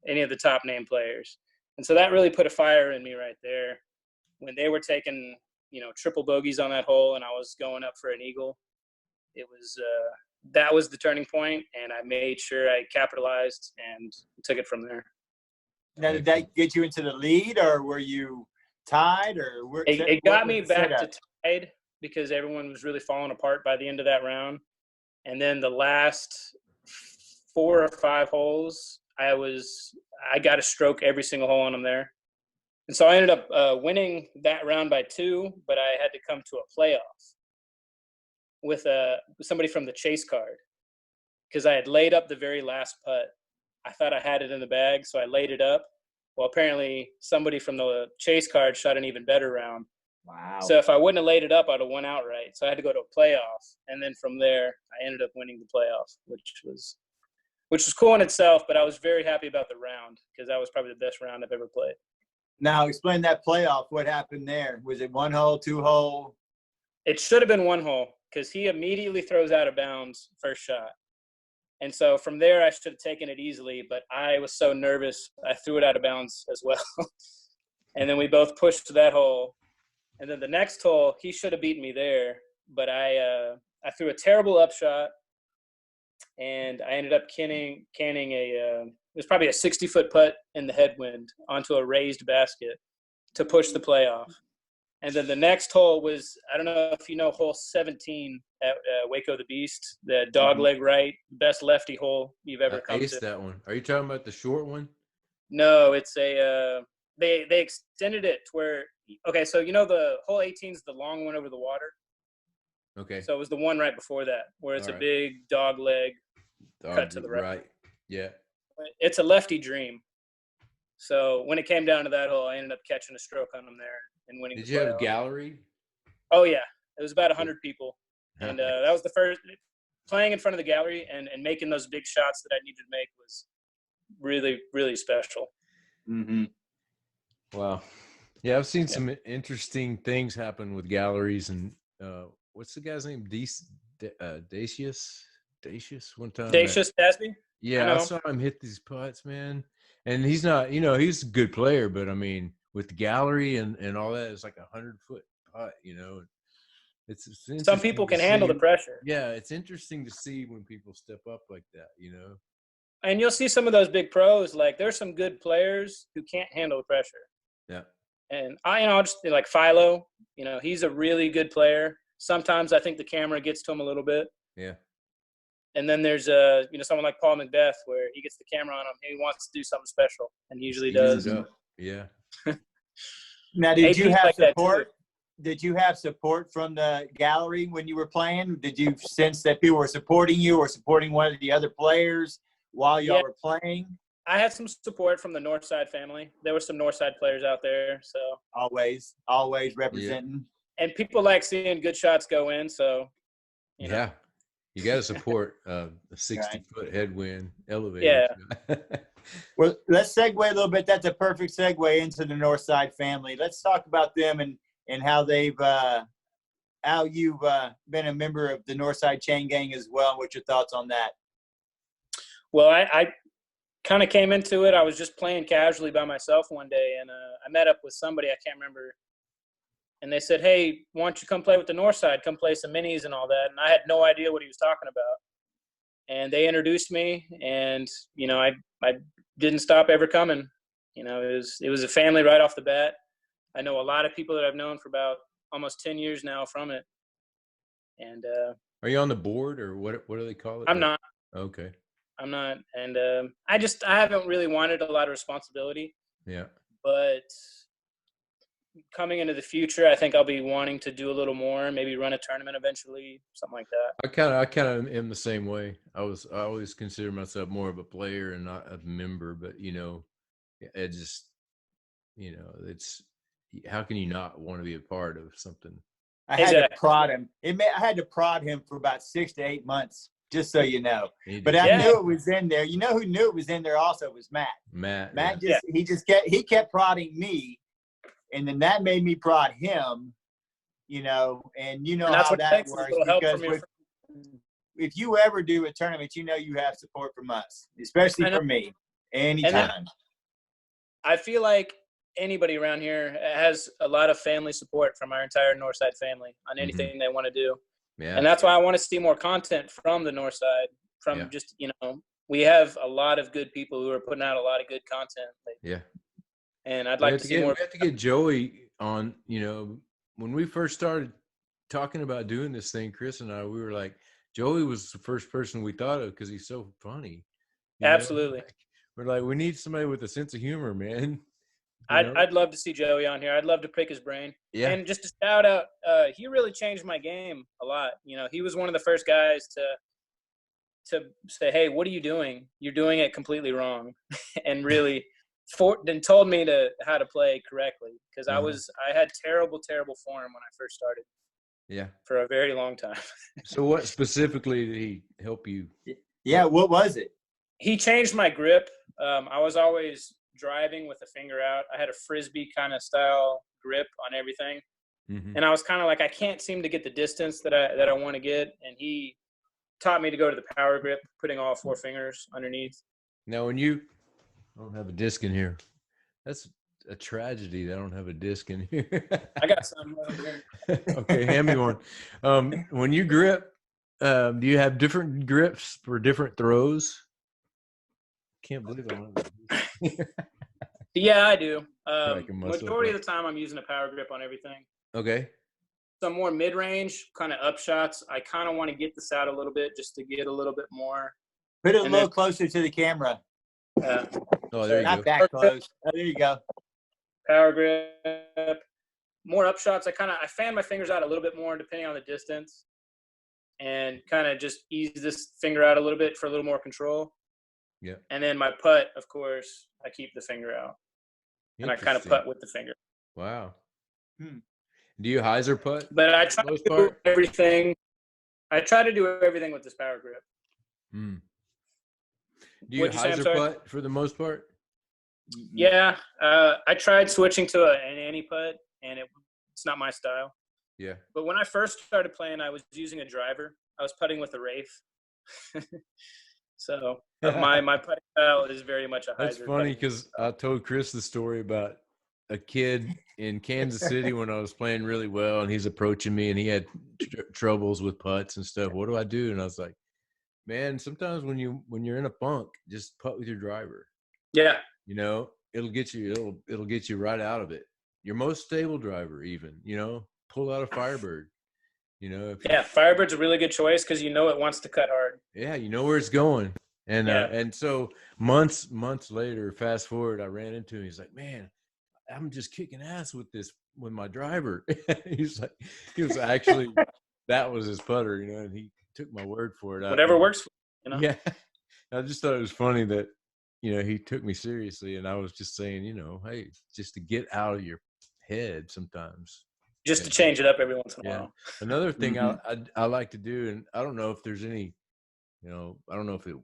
any of the top name players. And so that really put a fire in me right there. When they were taking, triple bogeys on that hole and I was going up for an eagle, it was that was the turning point, and I made sure I capitalized and took it from there. Now, did that get you into the lead, or were you tied, or it got me back to tied because everyone was really falling apart by the end of that round. And then the last 4 or 5 holes, I got a stroke every single hole on them there. And so I ended up winning that round by 2, but I had to come to a playoff with somebody from the chase card because I had laid up the very last putt. I thought I had it in the bag, so I laid it up. Well, apparently somebody from the chase card shot an even better round. Wow. So if I wouldn't have laid it up, I'd have won outright. So I had to go to a playoff. And then from there, I ended up winning the playoff, which was cool in itself, but I was very happy about the round because that was probably the best round I've ever played. Now, explain that playoff. What happened there? Was it 1 hole, 2 hole? It should have been 1 hole because he immediately throws out of bounds first shot. And so from there, I should have taken it easily, but I was so nervous, I threw it out of bounds as well. And then we both pushed to that hole. And then the next hole, he should have beaten me there, but I threw a terrible upshot, and I ended up canning it was probably a 60-foot putt in the headwind onto a raised basket to push the playoff. And then the next hole was, I don't know if you know hole 17 at Waco the Beast, the dog leg right, best lefty hole you've ever come Aced to. that one. Are you talking about the short one? No, it's they extended it to where, okay, so you know the hole 18 is the long one over the water. Okay. So it was the one right before that where it's All a right. big dog leg Dog cut to the right. Right. Yeah. It's a lefty dream. So when it came down to that hole, I ended up catching a stroke on them there and winning. Did the you have a playoff. gallery? Oh yeah, it was about 100 people, and that was the first playing in front of the gallery and making those big shots that I needed to make was really, really special. Mm-hmm. Wow. Yeah, I've seen some interesting things happen with galleries. And what's the guy's name? Dacius one time. Dacius Dasby? Yeah, I saw him hit these putts, man. And he's not, he's a good player, but I mean, with the gallery and all that, it's like 100-foot putt, It's some people can handle the pressure. Yeah, it's interesting to see when people step up like that, And you'll see some of those big pros, like there's some good players who can't handle the pressure. Yeah. And I'll just like Philo, he's a really good player. Sometimes I think the camera gets to him a little bit. Yeah. And then there's someone like Paul Macbeth where he gets the camera on him. He wants to do something special, and he usually does. Yeah. Now, did you have support? Did you have support from the gallery when you were playing? Did you sense that people were supporting you or supporting one of the other players while y'all were playing? I had some support from the Northside family. There were some Northside players out there, so always representing. Yeah. And people like seeing good shots go in, so yeah. You got to support a 60-foot headwind elevator. Yeah. Well, let's segue a little bit. That's a perfect segue into the Northside family. Let's talk about them and how they've how you've been a member of the Northside Chain Gang as well. What's your thoughts on that? Well, I kind of came into it. I was just playing casually by myself one day, and I met up with somebody, I can't remember. And they said, hey, why don't you come play with the Northside? Come play some minis and all that. And I had no idea what he was talking about. And they introduced me, and, I didn't stop ever coming. It was a family right off the bat. I know a lot of people that I've known for about almost 10 years now from it. And are you on the board, or what do they call it? I'm not. Okay. I'm not. And I haven't really wanted a lot of responsibility. Yeah. But coming into the future, I think I'll be wanting to do a little more, maybe run a tournament eventually, something like that. I kind of am the same way. I always consider myself more of a player and not a member, but it just, it's, how can you not want to be a part of something? I had to prod him. I had to prod him for about 6 to 8 months, just so you know. But I knew it was in there. You know who knew it was in there also was Matt. Matt he kept prodding me. And then that made me prod him, and how that works. Because if you ever do a tournament, you have support from us, especially from me, anytime. I feel like anybody around here has a lot of family support from our entire Northside family on anything they want to do. Yeah. And that's why I want to see more content from the Northside, just, we have a lot of good people who are putting out a lot of good content lately. Yeah. And I'd like to see more. We have to get Joey on, when we first started talking about doing this thing, Chris and I, we were like, Joey was the first person we thought of because he's so funny. Absolutely. We're like, we need somebody with a sense of humor, man. I'd love to see Joey on here. I'd love to pick his brain. Yeah. And just to shout out, he really changed my game a lot. He was one of the first guys to say, hey, what are you doing? You're doing it completely wrong. And really and told me how to play correctly, because I had terrible form when I first started. Yeah. For a very long time. So what specifically did he help you? Yeah, what was it? He changed my grip. I was always driving with the finger out. I had a frisbee kind of style grip on everything. Mm-hmm. And I was kind of like, I can't seem to get the distance that I want to get. And he taught me to go to the power grip, putting all 4 fingers underneath. Now, when you I don't have a disc in here. That's a tragedy that I don't have a disc in here. I got some over here. Okay, hand me one. When you grip, do you have different grips for different throws? Can't believe it. Yeah, I do. Majority of the time I'm using a power grip on everything. Okay. Some more mid-range kind of up shots. I kind of want to get this out a little bit just to get a little bit more. Put it a And little then- closer to the camera. Oh, there you Not go. that close. Oh, there you go. Power grip, more up shots. I fan my fingers out a little bit more depending on the distance, and kind of just ease this finger out a little bit for a little more control. Yeah. And then my putt, of course, I keep the finger out, and I kind of Interesting. putt with the finger. Wow. Hmm. Do you hyzer putt? But I for try the most to do part? everything. I try to do everything with this power grip. Hmm. Do you What'd you say? I'm hyzer sorry? putt for the most part? Yeah, I tried switching to an anti putt, and it's not my style. Yeah. But when I first started playing, I was using a driver. I was putting with a Wraith. So my putting style is very much a hyzer. That's funny because I told Chris the story about a kid in Kansas City when I was playing really well, and he's approaching me, and he had troubles with putts and stuff. What do I do? And I was like, man, sometimes when you're in a funk, just putt with your driver. Yeah. You know, it'll get you right out of it. Your most stable driver, even, pull out a Firebird. Yeah, Firebird's a really good choice because it wants to cut hard. Yeah, you know where it's going. And Yeah. and so months later, fast forward, I ran into him. He's like, man, I'm just kicking ass with my driver. he was actually, that was his putter, and he took my word for it. Whatever works for you. Yeah. I just thought it was funny that, he took me seriously, and I was just saying, hey, just to get out of your head sometimes. Just to change it up every once in a while. Another thing I like to do, and I don't know if there's any, I don't know if it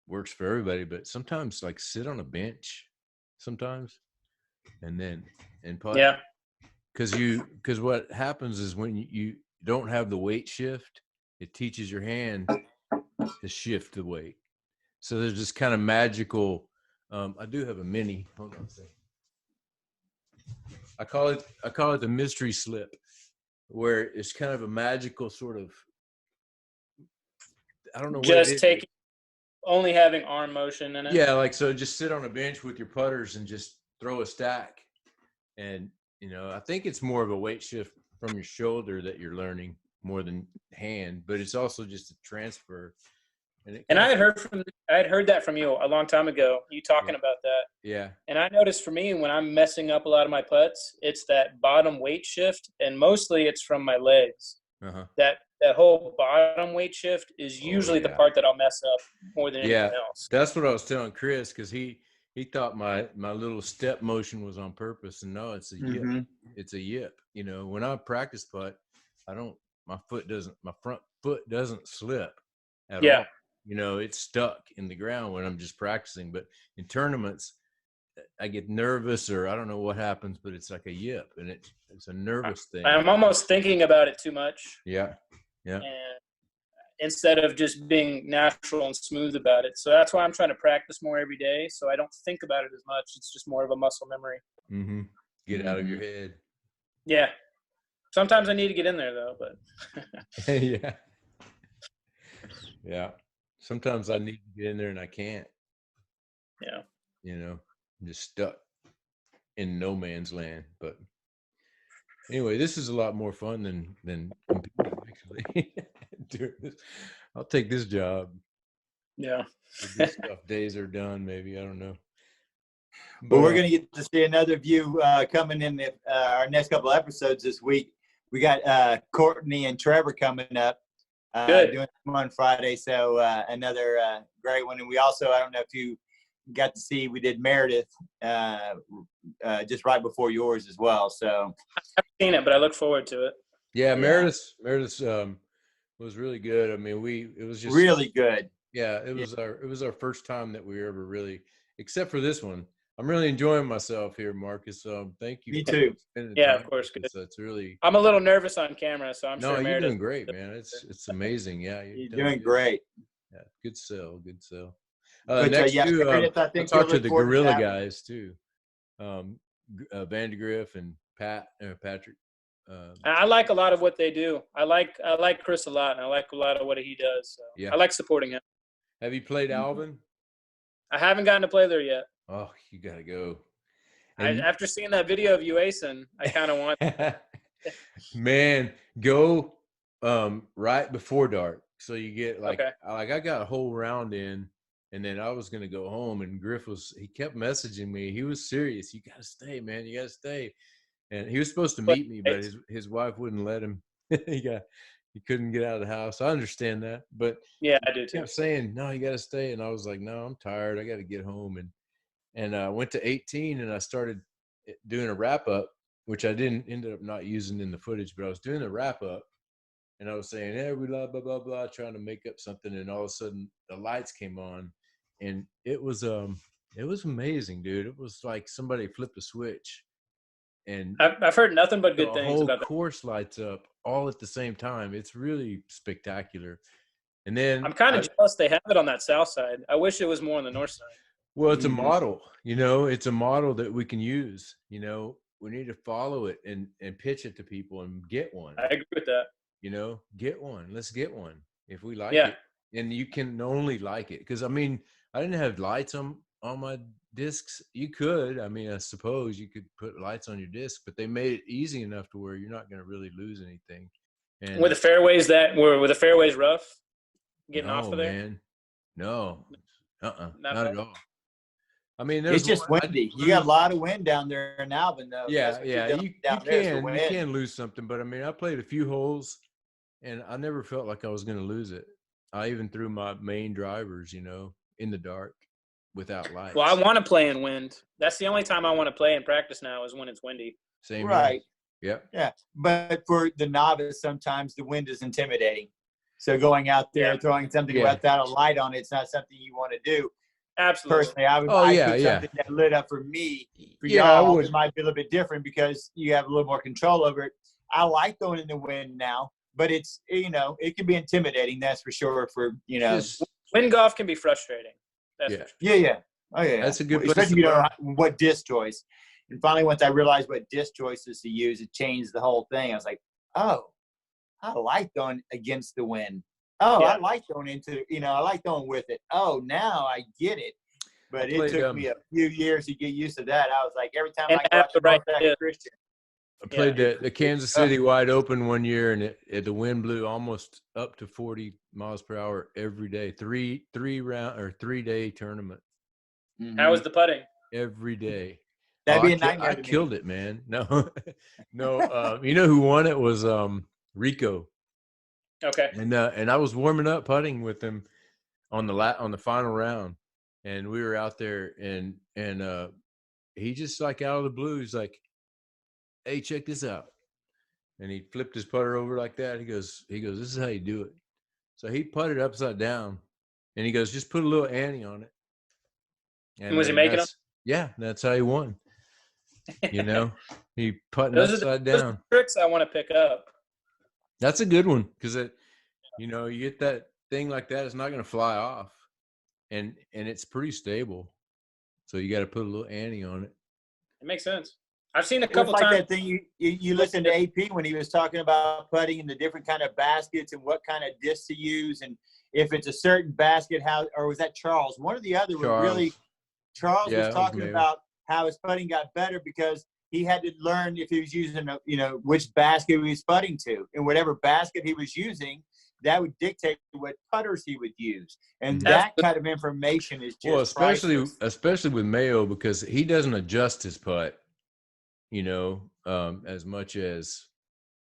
works for everybody, but sometimes like sit on a bench sometimes and putt. Yeah. Because what happens is when you don't have the weight shift, it teaches your hand to shift the weight. So there's this kind of magical, I do have a mini, hold on a second. I call it the mystery slip, where it's kind of a magical sort of, I don't know what it is. Only having arm motion in it. Yeah, like, so just sit on a bench with your putters and just throw a stack. And, I think it's more of a weight shift from your shoulder that you're learning more than hand, but it's also just a transfer. And I had heard that from you a long time ago, you talking about that. Yeah. And I noticed for me, when I'm messing up a lot of my putts, it's that bottom weight shift, and mostly it's from my legs. Uh-huh. That whole bottom weight shift is usually the part that I'll mess up more than anything else. That's what I was telling Chris, because he thought my little step motion was on purpose, and no, it's a yip. It's a yip. When I practice putt, my front foot doesn't slip at all. It's stuck in the ground when I'm just practicing. But in tournaments, I get nervous, or I don't know what happens, but it's like a yip, and it's a nervous thing. I'm almost thinking about it too much. Yeah. And instead of just being natural and smooth about it. So that's why I'm trying to practice more every day, so I don't think about it as much. It's just more of a muscle memory. Mm-hmm. Get out of your head. Yeah. Sometimes I need to get in there, though, but. Yeah. Yeah. Sometimes I need to get in there and I can't. Yeah. I'm just stuck in no man's land. But anyway, this is a lot more fun than competing, actually. Doing this. I'll take this job. Yeah. This stuff, days are done, maybe. I don't know. But we're going to get to see another view coming in our next couple episodes this week. We got Courtney and Trevor coming up. Doing them on Friday, so another great one. And we also, I don't know if you got to see, we did Meredith just right before yours as well. So I've seen it, but I look forward to it. Yeah, Meredith was really good. I mean, it was just really good. Yeah, it was our first time that we were ever really, except for this one. I'm really enjoying myself here, Marcus. Thank you. Me too. Yeah, of course. Good. It's really. I'm a little nervous on camera, so I'm sure. No, you're doing great, man. It's amazing. Yeah, you're doing great. Yeah, good sell. Next, Meredith, I talked to the Gorilla guys too, Vandegrift and Patrick. I like a lot of what they do. I like Chris a lot, and I like a lot of what he does. So yeah. I like supporting him. Have you played Alvin? I haven't gotten to play there yet. Oh, you gotta go. After seeing that video of you acing, I kind of want. Man, go right before dark. So you get Okay. I got a whole round in, and then I was gonna go home, and he kept messaging me. He was serious. You gotta stay, man. You gotta stay. And he was supposed to meet me, but his wife wouldn't let him. He couldn't get out of the house. I understand that, but Yeah, I do he too. kept saying, "No, you got to stay." And I was like, "No, I'm tired. I got to get home." And I went to 18, and I started doing a wrap up, which I didn't ended up not using in the footage, but I was doing a wrap up, and I was saying, "Hey, we blah blah blah blah," trying to make up something, and all of a sudden the lights came on, and it was amazing, dude. It was like somebody flipped a switch, and I've heard nothing but the good things whole about that. course lights up all at the same time. It's really spectacular. And then I'm kind of jealous they have it on that south side. I wish it was more on the north side. well, it's a Mhm. model, it's a model that we can use. We need to follow it and pitch it to people and get one. I agree with that. Get one. Let's get one if we like Yeah. it. And you can only like it because I didn't have lights on my discs. You could, I suppose you could put lights on your disc, but they made it easy enough to where you're not going to really lose anything. And Were the fairways rough getting off no, of there? man, no, Not not bad. at all. It's There's just one I windy. didn't You got a lose. lot of wind down there in Alvin, though. Yeah, That's what yeah. you're dealing You with down there is the wind. can lose something, but I played a few holes, and I never felt like I was going to lose it. I even threw my main drivers, in the dark, without lights. Well, I want to play in wind. That's the only time I want to play in practice now is when it's windy. Same Right. Here. Yep. Yeah. But for the novice, sometimes the wind is intimidating. So going out there, Yeah. throwing something Yeah. without a light on it's not something you want to do. Absolutely. Personally, I would Oh, I yeah, put yeah. something that lit up for me. For Yeah, I y'all, would. it might be a little bit different because you have a little more control over it. I like going in the wind now, but it's, it can be intimidating, that's for sure. Just Wind golf can be frustrating. That's Yeah. for sure. Yeah. Oh, yeah. That's a good place Especially to if you don't learn. know what disc choice. And finally, once I realized what disc choices to use, it changed the whole thing. I was like, oh, I like going against the wind. Oh, Yeah. I like going into, I like going with it. Oh, now I get it. But it took me a few years to get used to that. I was like, every time And I go out to have the right North disc. Christian. I played the Kansas City tough. wide open one year, and the wind blew almost up to 40 miles per hour every day. 3-day tournament How was the putting? every day. That'd be a I nightmare to me. killed it, man. No, no. You know who won it was Rico, Okay. and I was warming up putting with him on the final round, and we were out there, and he just like out of the blue, he's like, "Hey, check this out." And he flipped his putter over like that. He goes, "This is how you do it." So he putted upside down, and he goes, "Just put a little ante on it." And was he making them? Yeah, that's how he won. He putting Those are upside the down. tricks I want to pick up. That's a good one because you get that thing like that, it's not going to fly off, and it's pretty stable. So you got to put a little ante on it. It makes sense. I've seen a It's couple like times. that thing you listened to AP when he was talking about putting and the different kind of baskets and what kind of discs to use, and if it's a certain basket, or was that Charles? One or the other was really Charles was talking about how his putting got better because he had to learn if he was using which basket he was putting to, and whatever basket he was using, that would dictate what putters he would use, and that kind of information is just especially with Mayo because he doesn't adjust his putt. As much as,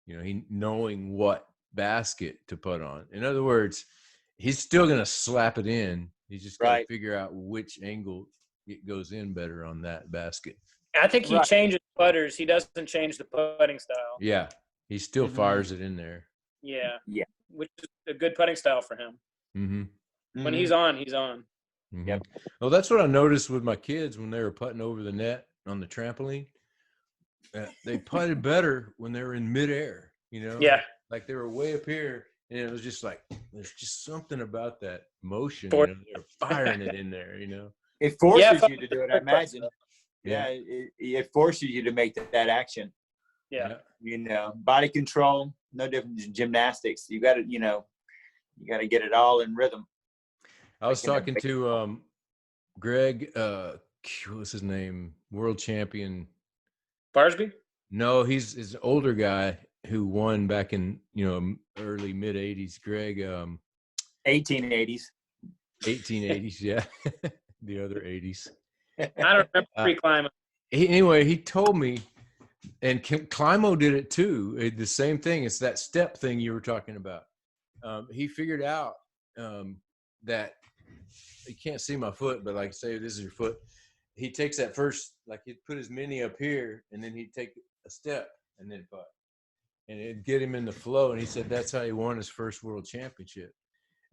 he knowing what basket to put on. In other words, he's still going to slap it in. He's just got to figure out which angle it goes in better on that basket. I think he changes putters. He doesn't change the putting style. Yeah. He still fires it in there. Yeah. Yeah. Which is a good putting style for him. Mm-hmm. When he's on, he's on. Mm-hmm. Yep. Well, that's what I noticed with my kids when they were putting over the net on the trampoline. They putted better when they were in midair, Yeah. Like they were way up here, and it was just like there's just something about that motion. They're firing it in there. It forces you to do it. I imagine. Yeah, it forces you to make that action. Yeah. Body control, no different than gymnastics. You got to get it all in rhythm. I was talking to Greg. What was his name? World champion. Barsby? No, he's an older guy who won back in early mid '80s. Greg, 1880s. 1880s, yeah, the other '80s. I don't remember pre-climbing. Anyway, he told me, and Climo did it too. The same thing. It's that step thing you were talking about. He figured out that you can't see my foot, but like say this is your foot. He takes that first, like he'd put his mini up here, and then he'd take a step and then putt, and it'd get him in the flow. And he said that's how he won his first world championship.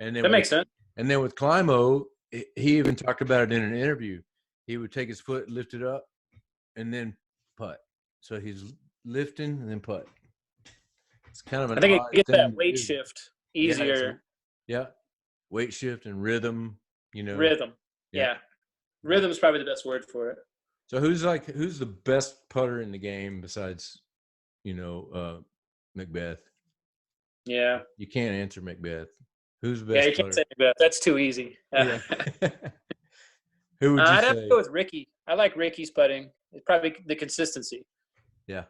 And then That makes sense. And then with Climo, he even talked about it in an interview. He would take his foot, lift it up, and then putt. So he's lifting and then putt. It's kind of an I think odd it gets thing that to weight do. shift easier. Yeah, weight shift and rhythm. Rhythm. Yeah. Rhythm's probably the best word for it. So who's the best putter in the game besides, Macbeth? Yeah. You can't answer Macbeth. Who's the best? Yeah, you can't say that. That's too easy. Yeah. Who would you I'd say? have to go with Ricky. I like Ricky's putting. It's probably the consistency. Yeah.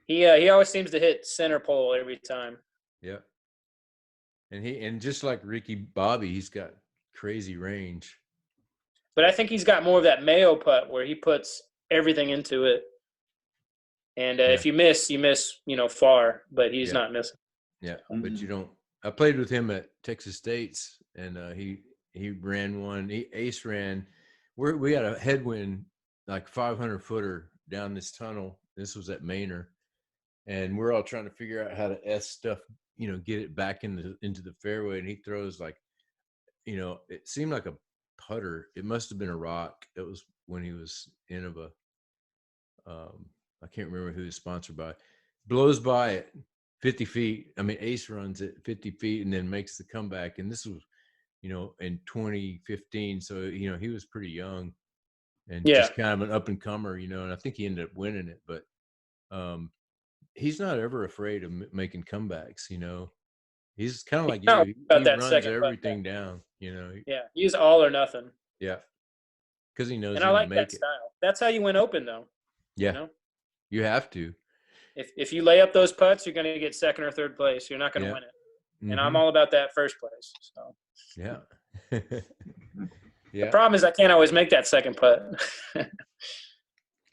He always seems to hit center pole every time. Yeah. And just like Ricky Bobby, he's got crazy range. But I think he's got more of that Mayo putt where he puts everything into it. And if you miss, far. But he's not missing. Yeah, but you don't. I played with him at Texas State's, and he ran one. He ace ran. We had a headwind, like 500 footer down this tunnel. This was at Manor, and we're all trying to figure out how to S stuff, get it back into the fairway. And he throws like, it seemed like a putter. It must have been a rock. It was when he was Innova. I can't remember who he was sponsored by. Blows by it 50 feet. I mean, ace runs it 50 feet and then makes the comeback. And this was, in 2015. So, he was pretty young and just kind of an up and comer, and I think he ended up winning it. But he's not ever afraid of making comebacks, He's kind of like you. He runs everything down, Yeah, he's all or nothing. Yeah. Because he knows and I like that it. style. That's how you win open, though. Yeah. You have to. If you lay up those putts, you're going to get second or third place. You're not going to win it. Mm-hmm. And I'm all about that first place. So. Yeah. The problem is I can't always make that second putt.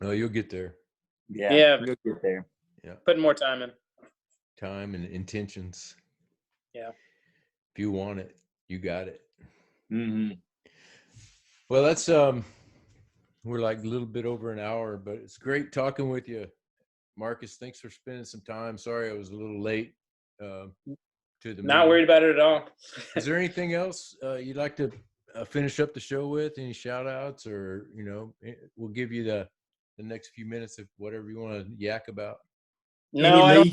Oh, you'll get there. Yeah, you'll get there. Yeah. Putting more time in. Time and intentions. Yeah. If you want it, you got it. Mm-hmm. Well, that's we're like a little bit over an hour, but it's great talking with you, Marcus. Thanks for spending some time. Sorry I was a little late to the Not worried about it at all. Is there anything else you'd like to finish up the show with? Any shout outs or, we'll give you the next few minutes of whatever you want to yak about. No,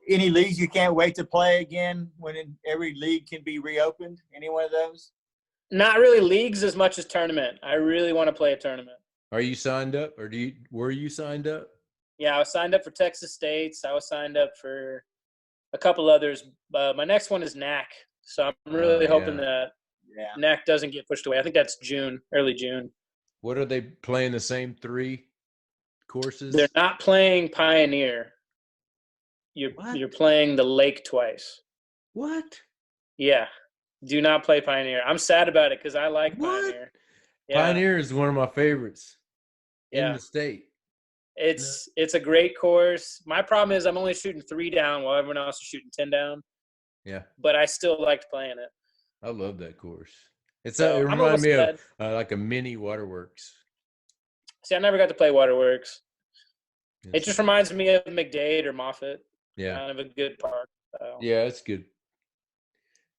any leagues you can't wait to play again when every league can be reopened? Any one of those? Not really leagues as much as tournament. I really want to play a tournament. Are you signed up or were you signed up? Yeah, I was signed up for Texas State's. I was signed up for a couple others. My next one is NAC. So I'm really hoping that NAC doesn't get pushed away. I think that's June, early June. What are they playing, the same 3 courses? They're not playing Pioneer. You're playing the Lake twice. What? Yeah. Do not play Pioneer. I'm sad about it because I like Pioneer. Yeah. Pioneer is one of my favorites in the state. It's a great course. My problem is I'm only shooting 3 down while everyone else is shooting 10 down. Yeah. But I still liked playing it. I love that course. It I'm reminds me of like a mini Waterworks. See, I never got to play Waterworks. Yes. It just reminds me of McDade or Moffett. Yeah. Kind of a good park. So. Yeah, it's good.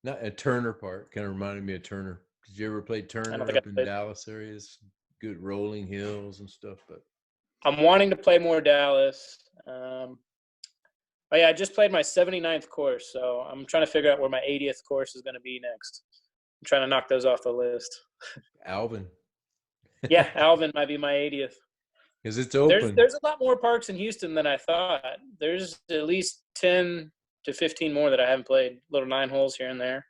Not a Turner Park. Kind of reminded me of Turner. Did you ever play Turner up in Dallas areas? Good rolling hills and stuff. But I'm wanting to play more Dallas. I just played my 79th course, so I'm trying to figure out where my 80th course is going to be next. I'm trying to knock those off the list. Alvin. Yeah, Alvin might be my 80th. Because it's open. There's a lot more parks in Houston than I thought. There's at least 10 to 15 more that I haven't played, little 9 holes here and there.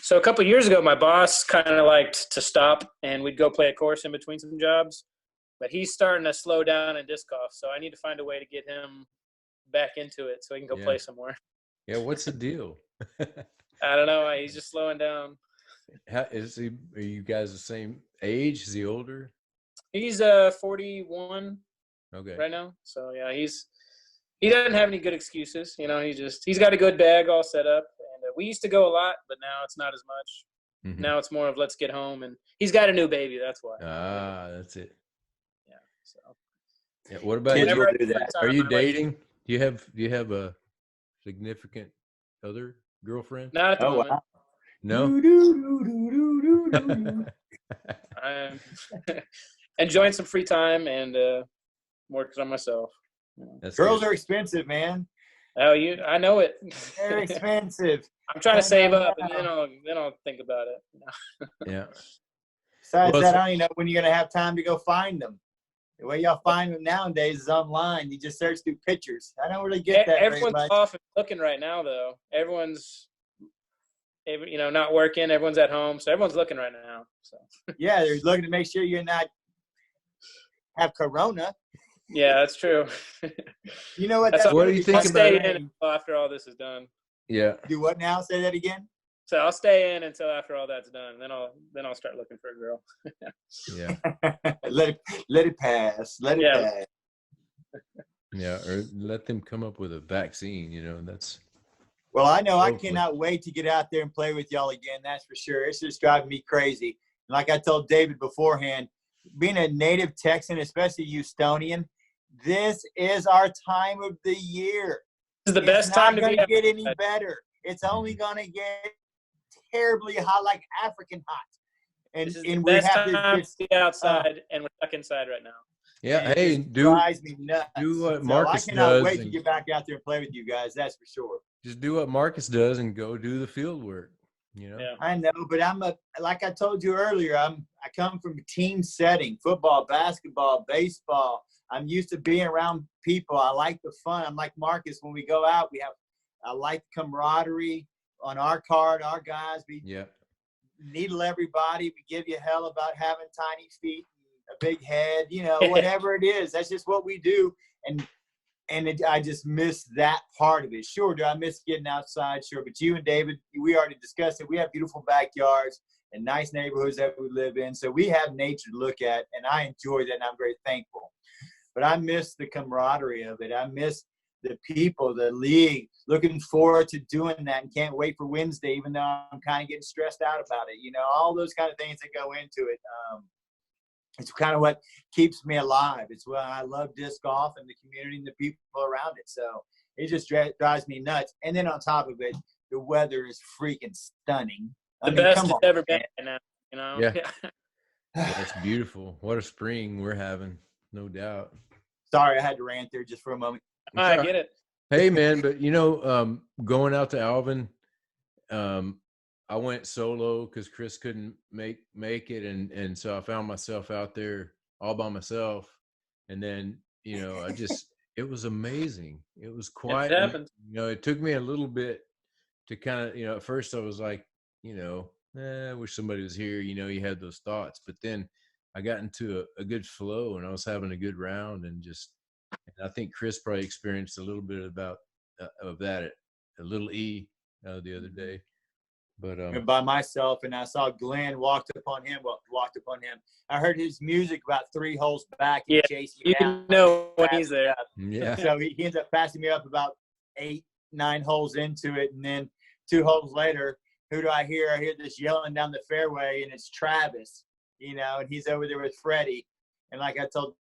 So a couple of years ago, my boss kind of liked to stop, and we'd go play a course in between some jobs. but he's starting to slow down in disc golf. So I need to find a way to get him back into it so he can go play somewhere. Yeah, what's the deal? I don't know. He's just slowing down. How is he? Are you guys the same age? Is he older? He's 41 Okay. right now. So yeah, he doesn't have any good excuses. You know, he's got a good bag all set up. And we used to go a lot, but now it's not as much. Mhm. Now it's more of let's get home, and he's got a new baby. That's why. Ah, that's it. Yeah. So. Yeah. What about Kids you? will do that. Are you dating? Do you have a significant other girlfriend? Not at the moment. Wow. No. I'm enjoying some free time and working on myself. That's Girls good. are expensive, man. Oh, I know it. They're expensive. I'm trying to I save know up, and now. then I'll think about it. Yeah. Besides Well, that, so- I don't even know when you're gonna have time to go find them. The way y'all find them nowadays is online. You just search through pictures. I don't really get that very Everyone's much. off and looking right now, though. Everyone's, not working. Everyone's at home, so everyone's looking right now. So Yeah, they're looking to make sure you're not have corona. yeah, that's true. You know what? That's That's all- What do really you think I'll funny. stay about in until after all this is done. Yeah. Do what now? Say that again. So I'll stay in until after all that's done. Then I'll start looking for a girl. Yeah. let it pass. Let it Yeah. pass. Yeah. Or let them come up with a vaccine. That's. Well, I know I Hopefully. cannot wait to get out there and play with y'all again. That's for sure. It's just driving me crazy. Like I told David beforehand, being a native Texan, especially Houstonian, this is our time of the year. This is the best time to It's be. not going to get any better. It's only going to get terribly hot, like African hot. And This is the and we best have time this. to be outside, and we're stuck inside right now. Yeah. It Hey, just do drives me nuts. what So Marcus I cannot does wait to and- get back out there and play with you guys. That's for sure. just do what Marcus does and go do the field work. Yeah. I know, but like I told you earlier, I come from a team setting, football, basketball, baseball. I'm used to being around people. I like the fun. I'm like Marcus. When we go out, I like camaraderie on our card, our guys. We Yeah. needle everybody. We give you hell about having tiny feet, and a big head, whatever it is. That's just what we do. I just miss that part of it. Sure, do I miss getting outside? Sure. But you and David, we already discussed it. We have beautiful backyards and nice neighborhoods that we live in. So we have nature to look at, and I enjoy that, and I'm very thankful. But I miss the camaraderie of it. I miss the people, the league, looking forward to doing that and can't wait for Wednesday, even though I'm kind of getting stressed out about it. All those kind of things that go into it. It's kind of what keeps me alive. It's why I love disc golf and the community and the people around it. So it just drives me nuts. And then on top of it, the weather is freaking stunning. The best come it's on, ever man. been right now. Yeah. That's beautiful. What a spring we're having, no doubt. Sorry, I had to rant there just for a moment. I get it. Hey man, but going out to Alvin, I went solo because Chris couldn't make it, and so I found myself out there all by myself, and then it was amazing. It was quiet. It happens. It took me a little bit to kind of at first I was like, I wish somebody was here. You had those thoughts, but then I got into a good flow, and I was having a good round, and I think Chris probably experienced a little bit of that at a Little E the other day. But by myself, and I saw Glenn walked upon him. I heard his music about 3 holes back and chased me You down. know when he's there. yeah, So he ends up passing me up about 8, 9 holes into it, and then 2 holes later, who do I hear? I hear this yelling down the fairway, and it's Travis, and he's over there with Freddie. And like I told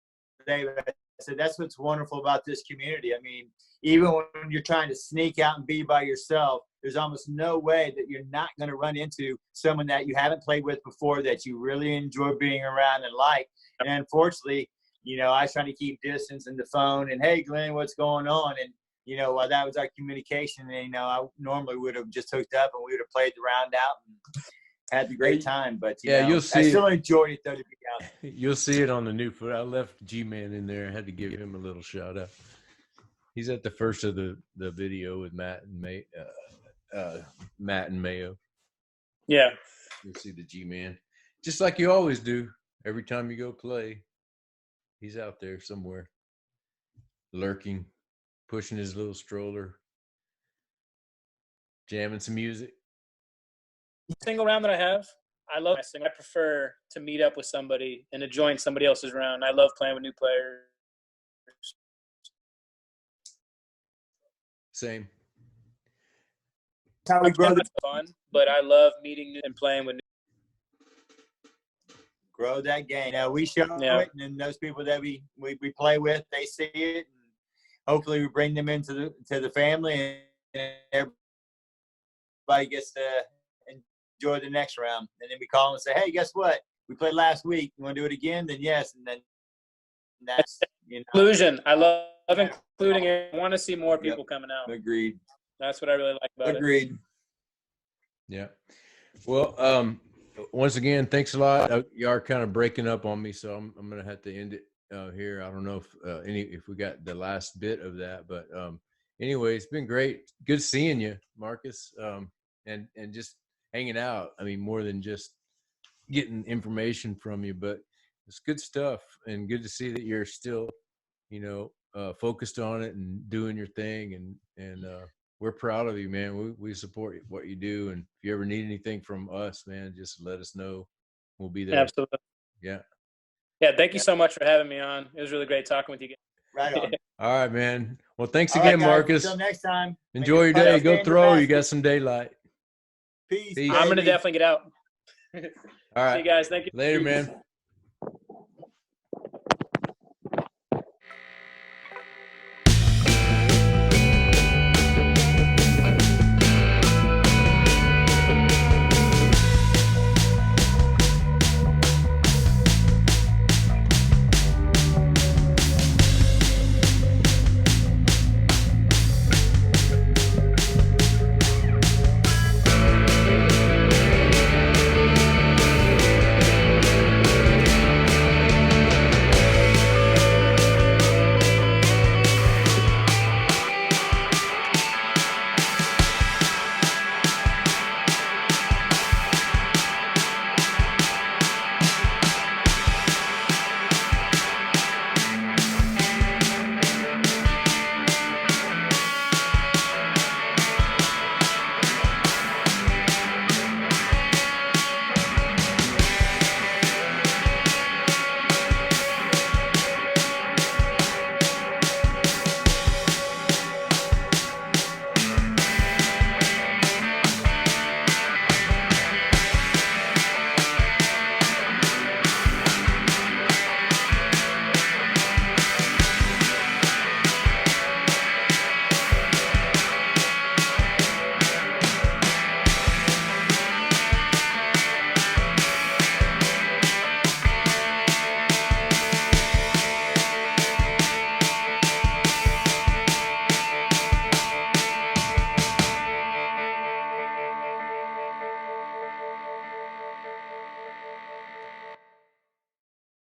David, I said, that's what's wonderful about this community. I mean, even when you're trying to sneak out and be by yourself, there's almost no way that you're not going to run into someone that you haven't played with before that you really enjoy being around and like. And unfortunately, I was trying to keep distance in the phone and, hey, Glenn, what's going on? And, while that was our communication, and, I normally would have just hooked up and we would have played the round out and had the great time. But, you'll see. I still enjoyed it, though, to be out. You'll see it on the new foot. I left G-Man in there. I had to give him a little shout out. He's at the first of the video with Matt and Mayo. Yeah. You'll see the G-Man, just like you always do every time you go play. He's out there somewhere, lurking, pushing his little stroller, jamming some music. Single round that I have, I love my single. I prefer to meet up with somebody and to join somebody else's round. I love playing with new players. Same. How we grow It's fun, but I love meeting and playing with that game. Now we show Yeah. it, and then those people that we play with, they see it, and hopefully we bring them into the family, and everybody gets to enjoy the next round. And then we call them and say, "Hey, guess what? We played last week. You want to do it again?" Then yes, and then that's inclusion. I love including it. I want to see more people coming out. Agreed. That's what I really like about it. Agreed. Yeah. Well, once again, thanks a lot. You are kind of breaking up on me, so I'm gonna have to end it here. I don't know if we got the last bit of that, but anyway, it's been great. Good seeing you, Marcus, and just hanging out. I mean, more than just getting information from you, but it's good stuff, and good to see that you're still, focused on it and doing your thing, and we're proud of you, man. We support what you do, and if you ever need anything from us, man, just let us know. We'll be there. Absolutely. Yeah. Yeah. Thank you so much for having me on. It was really great talking with you guys. Right on. All right, man. Well, thanks All right, again, guys. Marcus. Until next time. Enjoy your day. Go throw. You got some daylight. Peace. Peace. I'm going to definitely get out. All right. See you guys. Thank you. Later, man.